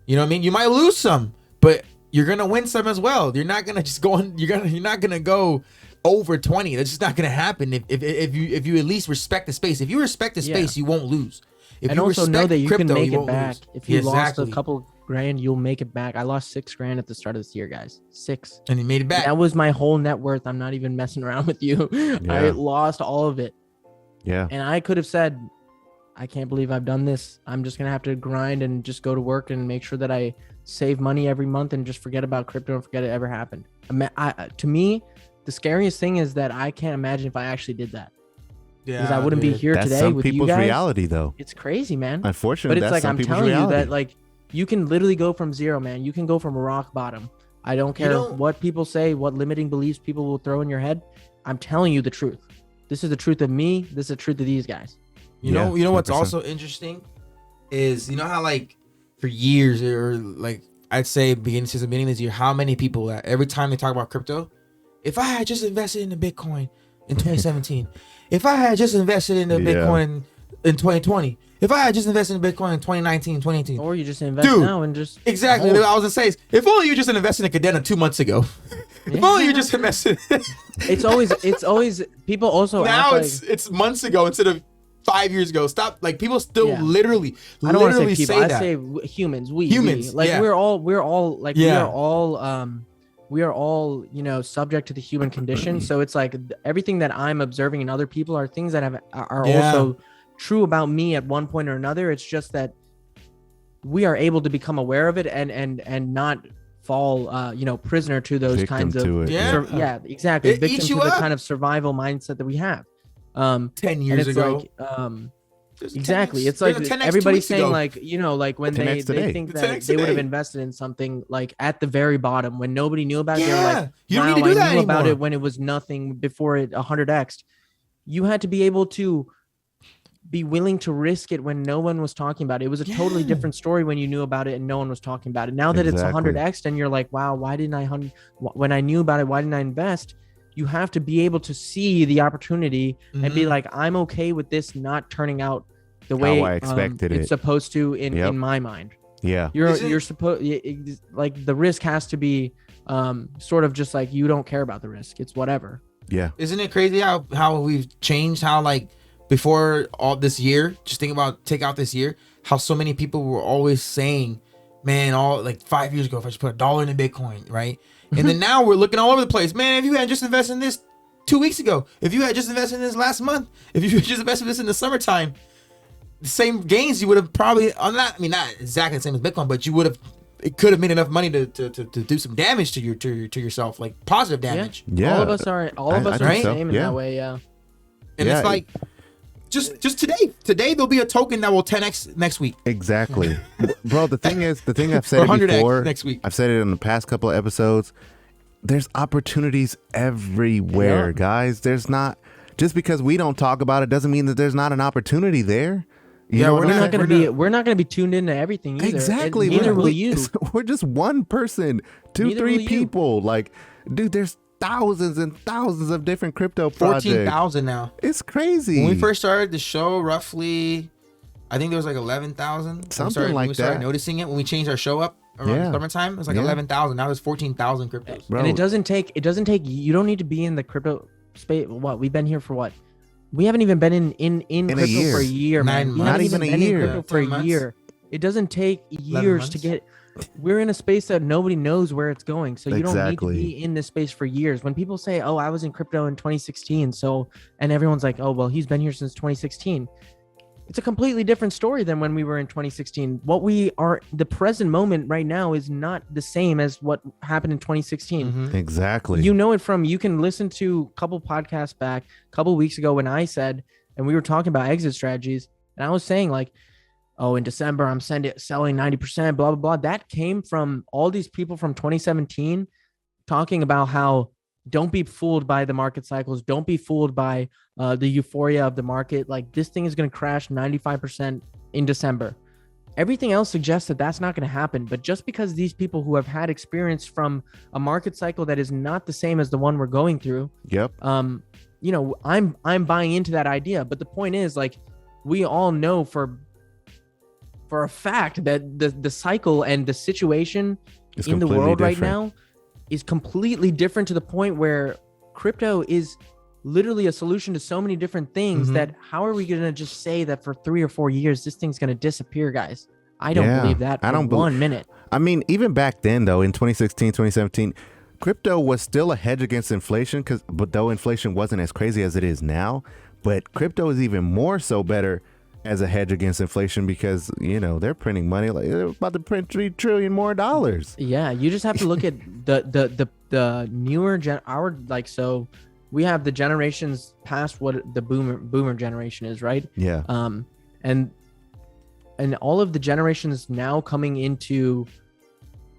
You know what I mean? You might lose some, but you're gonna win some as well. You're not gonna just go on. You're not gonna go over 20. That's just not gonna happen if you at least respect the space. If you respect the space, you won't lose. If and you also know that you crypto, can make you it back. lose. If you lost a couple grand, you'll make it back. I lost $6,000 at the start of this year, guys. 6. And you made it back. That was my whole net worth. I'm not even messing around with you. I lost all of it. Yeah. And I could have said, I can't believe I've done this. I'm just going to have to grind and just go to work and make sure that I save money every month and just forget about crypto and forget it ever happened. To me, the scariest thing is that I can't imagine if I actually did that. Because I wouldn't be here today with you guys. That's some people's reality, though. It's crazy, man. Unfortunately, but it's that's like some I'm people's telling reality. you that like you can literally go from zero, man. You can go from rock bottom. I don't care what people say, what limiting beliefs people will throw in your head. I'm telling you the truth. This is the truth of me. This is the truth of these guys. You know what's 100%. Also interesting is how like for years or like I'd say since the beginning of this year, how many people that every time they talk about crypto, if I had just invested in the Bitcoin in 2017, if I had just invested in the Bitcoin in 2020, if I had just invested in Bitcoin in 2019, 2018, or you just invest now and just exactly. What I was gonna say is, if only you just invested in Cardano 2 months ago. If only you just invested. It's always people also now act it's months ago instead of 5 years ago. Stop. Like people still literally I don't want to say people. say I that. say humans. We like yeah. we're all like we are all subject to the human condition. So it's like everything that I'm observing in other people are things that are also true about me at one point or another. It's just that we are able to become aware of it and not fall prisoner to those kinds of exactly victim to the kind of survival mindset that we have 10 years ago. Like, exactly. It's like everybody's saying like, like when they think that they would have invested in something like at the very bottom when nobody knew about it. They were like, you don't need to do that anymore. About it when it was nothing before it 100x. You had to be able to be willing to risk it when no one was talking about it. It was a totally different story when you knew about it and no one was talking about it. Now that it's 100x and you're like, wow, why didn't I when I knew about it, why didn't I invest? You have to be able to see the opportunity and be like, I'm okay with this not turning out the way I expected it's supposed to in my mind. Yeah. You're supposed like the risk has to be sort of just like you don't care about the risk. It's whatever. Yeah. Isn't it crazy how we've changed how like before all this year, just think about take out this year, how so many people were always saying, man, all like 5 years ago, if I just put $1 in Bitcoin, right? And then now we're looking all over the place. Man, if you had just invested in this 2 weeks ago, if you had just invested in this last month, if you had just invested in this in the summertime, the same gains you would have probably, not exactly the same as Bitcoin, but you would have, it could have made enough money to do some damage to yourself, like positive damage. Yeah. All of us are the same in that way. Yeah. And it's like, just today there'll be a token that will 10x next week. Exactly. Bro, the thing I've said it before, next week. I've said it in the past couple of episodes, there's opportunities everywhere, guys. There's not, just because we don't talk about it doesn't mean that there's not an opportunity there. We're not gonna be tuned into everything either. Exactly. Neither will you. We're just one person, 2-3 people. Like, dude, there's thousands and thousands of different crypto projects. 14,000 now. It's crazy. When we first started the show, roughly, I think there was like 11,000. Something like that. We started noticing it when we changed our show up around summertime. It was like 11,000. Now there's 14,000 cryptos. Bro. And it doesn't take. You don't need to be in the crypto space. What we've been here for what? We haven't even been in crypto for a year, man. Not even a year. For a year. It doesn't take years to get. We're in a space that nobody knows where it's going. So you don't need to be in this space for years. When people say, oh, I was in crypto in 2016. And everyone's like, oh, well, he's been here since 2016. It's a completely different story than when we were in 2016. What we are, the present moment right now is not the same as what happened in 2016. Mm-hmm. Exactly. You know it from, you can listen to a couple podcasts back, a couple weeks ago when I said, and we were talking about exit strategies. And I was saying like, oh, in December, I'm selling 90%, blah, blah, blah. That came from all these people from 2017 talking about how don't be fooled by the market cycles. Don't be fooled by the euphoria of the market. Like this thing is going to crash 95% in December. Everything else suggests that that's not going to happen. But just because these people who have had experience from a market cycle that is not the same as the one we're going through. Yep. I'm buying into that idea. But the point is like, we all know for a fact that the cycle and the situation in the world right now is completely different to the point where crypto is literally a solution to so many different things that how are we going to just say that for 3 or 4 years this thing's going to disappear, guys? I don't believe that for 1 minute. I mean, even back then though, in 2016, 2017, crypto was still a hedge against inflation, but though inflation wasn't as crazy as it is now, but crypto is even more so better as a hedge against inflation because, they're printing money, like they're about to print $3 trillion more dollars. Yeah, you just have to look at the newer so we have the generations past what the boomer generation is, right? Yeah. And all of the generations now coming into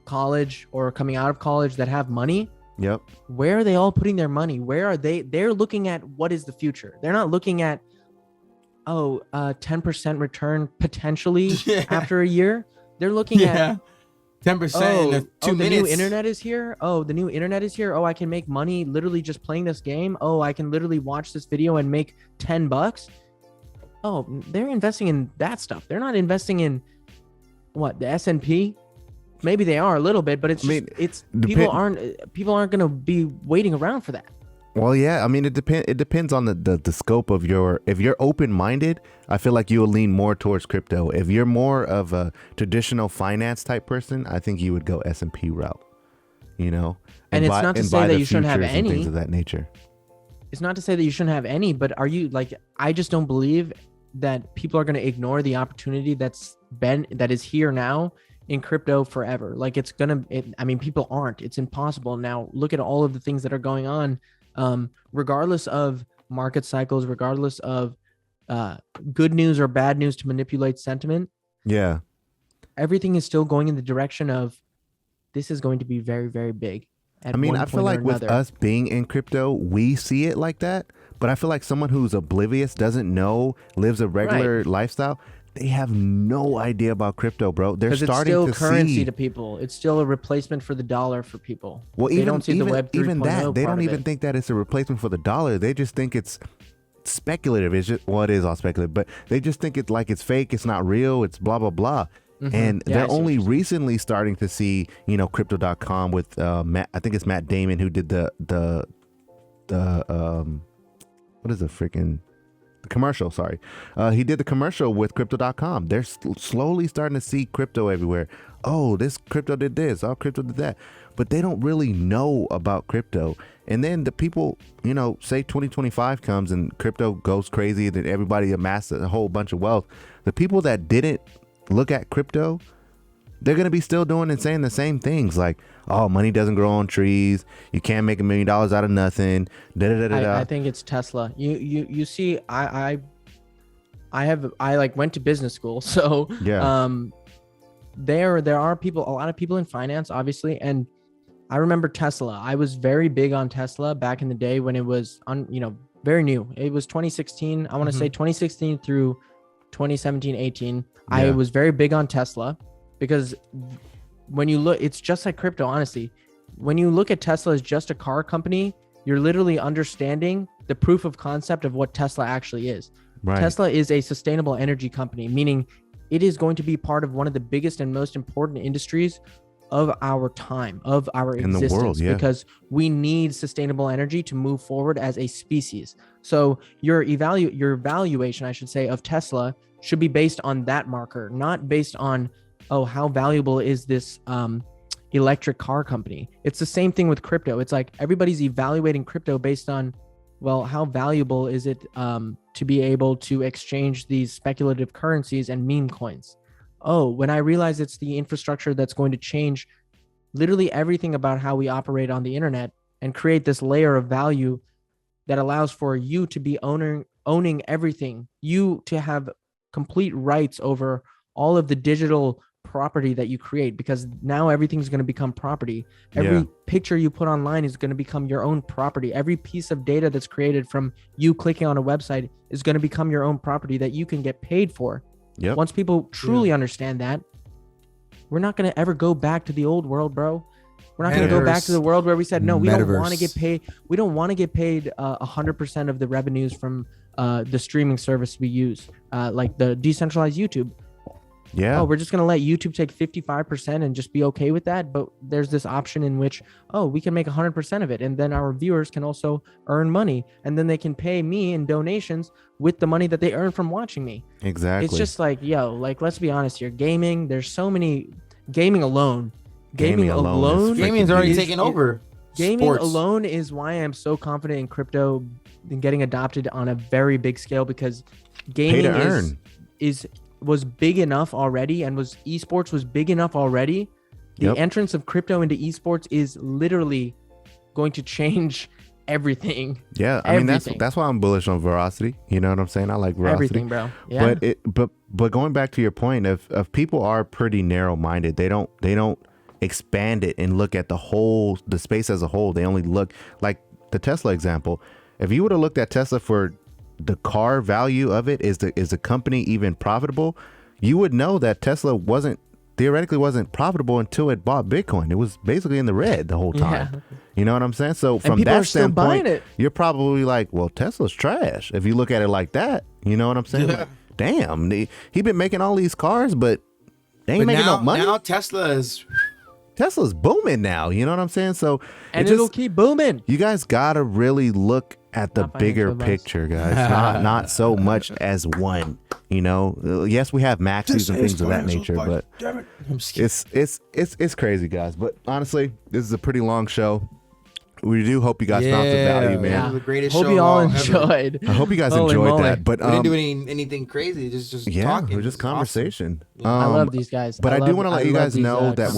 college or coming out of college that have money. Yep. Where are they all putting their money? Where are they? They're looking at what is the future. They're not looking at 10% return potentially after a year. They're looking at 10% in 2 minutes. The new internet is here. The new internet is here. I can make money literally just playing this game. I can literally watch this video and make $10. They're investing in that stuff. They're not investing in the S&P. Maybe they are a little bit, but people aren't going to be waiting around for that. Well, yeah, I mean, it depends on the scope of if you're open-minded, I feel like you will lean more towards crypto. If you're more of a traditional finance type person, I think you would go S&P route, And it's not to say that you shouldn't have any things of that nature. It's not to say that you shouldn't have any, but are you I just don't believe that people are going to ignore the opportunity that is here now in crypto forever. People aren't. It's impossible. Now look at all of the things that are going on. Regardless of market cycles, regardless of good news or bad news to manipulate sentiment, everything is still going in the direction of this is going to be very, very big. I feel like with us being in crypto, we see it like that, but I feel like someone who's oblivious, doesn't know, lives a regular lifestyle, they have no idea about crypto, bro. They're starting to see. It's still currency to people. It's still a replacement for the dollar for people. Well, they don't see the Web 3.0 even that. They don't even think that it's a replacement for the dollar. They just think it's speculative. It is all speculative, but they just think it's fake. It's not real. It's blah, blah, blah. Mm-hmm. And they're only recently starting to see, crypto.com with Matt. I think it's Matt Damon who did the what is the freaking commercial? Sorry. He did the commercial with crypto.com. They're slowly starting to see crypto everywhere. This crypto did this. Crypto did that. But they don't really know about crypto. And then the people, say 2025 comes and crypto goes crazy, then everybody amasses a whole bunch of wealth. The people that didn't look at crypto, they're going to be still doing and saying the same things like, money doesn't grow on trees. You can't make $1 million out of nothing. I think it's Tesla. You see, I went to business school. So there are people, a lot of people in finance, obviously. And I remember Tesla. I was very big on Tesla back in the day when it was very new. It was 2016. I want to say 2016 through 2017, 18. I was very big on Tesla because when you look, it's just like crypto, honestly. When you look at Tesla as just a car company, you're literally understanding the proof of concept of what Tesla actually is. Right. Tesla is a sustainable energy company, meaning it is going to be part of one of the biggest and most important industries of our time, of our existence, in the world, because we need sustainable energy to move forward as a species. So your valuation, I should say, of Tesla should be based on that marker, not based on, how valuable is this electric car company. It's the same thing with crypto. It's like everybody's evaluating crypto based on, how valuable is it to be able to exchange these speculative currencies and meme coins? When I realize it's the infrastructure that's going to change literally everything about how we operate on the internet and create this layer of value that allows for you to be owning everything, you to have complete rights over all of the digital property that you create, because now everything's going to become property. Every picture you put online is going to become your own property. Every piece of data that's created from you clicking on a website is going to become your own property that you can get paid for. Yep. Once people truly understand that, we're not going to ever go back to the old world, bro. We're not going to go back to the world where we said, no, we don't want to get paid. We don't want to get paid 100% of the revenues from the streaming service we use, like the decentralized YouTube. Yeah. Oh, we're just going to let YouTube take 55% and just be okay with that. But there's this option in which, oh, we can make 100% of it. And then our viewers can also earn money. And then they can pay me in donations with the money that they earn from watching me. Exactly. It's just like, yo, like, let's be honest here. Gaming, there's so many, gaming alone. Gaming is already taken over. Gaming sports. alone is why I'm so confident in crypto and getting adopted on a very big scale, because gaming was big enough already, and esports was big enough already. The entrance of crypto into esports is literally going to change everything. Yeah, I mean that's why I'm bullish on Veracity. You know what I'm saying? I like Veracity. Everything, bro. Yeah. But going back to your point, if people are pretty narrow-minded, they don't expand it and look at the space as a whole. They only look, like the Tesla example. If you would have looked at Tesla for the car value of it, is the company even profitable? You would know that Tesla theoretically wasn't profitable until it bought Bitcoin. It was basically in the red the whole time. Yeah. You know what I'm saying? So from that standpoint, you're probably like, well, Tesla's trash. If you look at it like that, you know what I'm saying? Yeah. Like, damn, he been making all these cars, but they ain't making no money. Now Tesla's booming now. You know what I'm saying? So it'll keep booming. You guys gotta really look at the bigger picture, guys. not so much as one. You know, yes, we have maxis and things of that nature, but it's crazy, guys. But honestly, this is a pretty long show. We do hope you guys found some value, man. Yeah. The greatest hope show you all enjoyed. I hope you guys enjoyed that. But we didn't do anything crazy. Just talking. We're just conversation. Awesome. I love these guys. But I do want to let you guys know that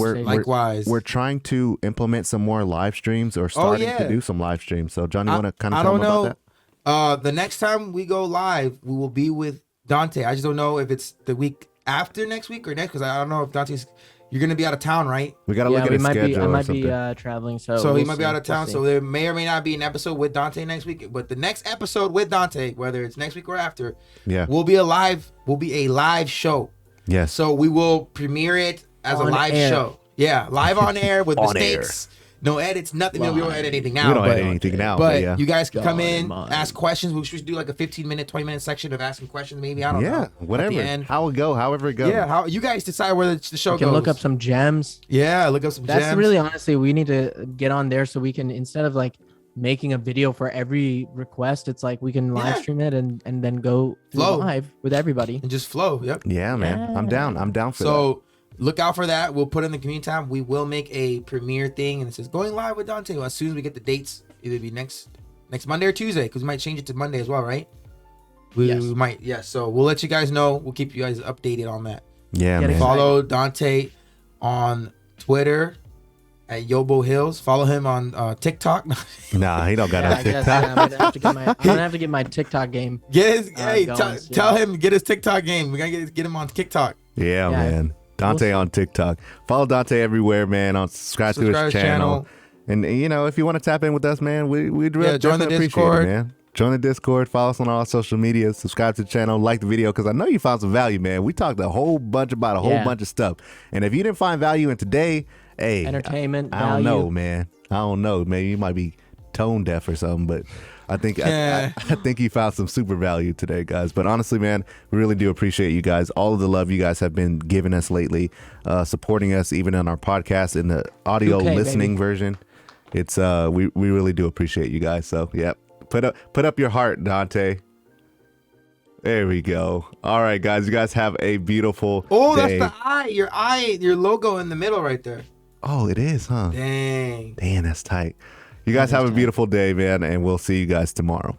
we're trying to implement some more live streams, or starting to do some live streams. So John, you want to kind of tell them about that? The next time we go live, we will be with Dante. I just don't know if it's the week after next week or next, because I don't know if Dante's. You're gonna be out of town, right? We gotta look at his schedule. I might be traveling, so he might be out of town. So there may or may not be an episode with Dante next week. But the next episode with Dante, whether it's next week or after, will be a live show. Yes. So we will premiere it as a live show. Yeah, live on air with mistakes. No edits, nothing. We don't edit anything now. We don't edit anything now. But you guys can come in, ask questions. We should do like a 15-minute, 20-minute section of asking questions, maybe. I don't know. Yeah, whatever. How it go, however it goes. Yeah, how you guys decide where the show goes. You can look up some gems. Yeah, look up some gems. That's really, honestly, we need to get on there so we can, instead of like making a video for every request, it's like we can live stream it and then go live with everybody. And just flow. Yep. Yeah, man. Yeah. I'm down for that. So look out for that. We'll put in the community tab. We will make a premiere thing, and it says going live with Dante. Well, as soon as we get the dates, either be next Monday or Tuesday, because we might change it to Monday as well, right? We might. Yeah. So we'll let you guys know. We'll keep you guys updated on that. Yeah, man. Follow Dante on Twitter at Yobo Hills. Follow him on TikTok. Nah, he don't got no TikTok. I'm gonna have to get my TikTok game. Tell him get his TikTok game. We gotta get him on TikTok. Yeah, man. Dante on TikTok. Follow Dante everywhere, man. Subscribe to his channel. And you know, if you want to tap in with us, man, we'd really join the Discord, man. Join the Discord. Follow us on all social media. Subscribe to the channel. Like the video, because I know you found some value, man. We talked a whole bunch about a whole bunch of stuff. And if you didn't find value in today, hey, entertainment. I don't know, man. I don't know. Maybe you might be tone deaf or something, but I think I think you found some super value today, guys. But honestly, man, we really do appreciate you guys. All of the love you guys have been giving us lately, supporting us even on our podcast in the audio listening version. It's we really do appreciate you guys. So yeah, put up your heart, Dante. There we go. All right, guys. You guys have a beautiful day. That's the eye. Your logo in the middle right there. Oh, it is, huh? Dang, that's tight. You guys have a beautiful day, man, and we'll see you guys tomorrow.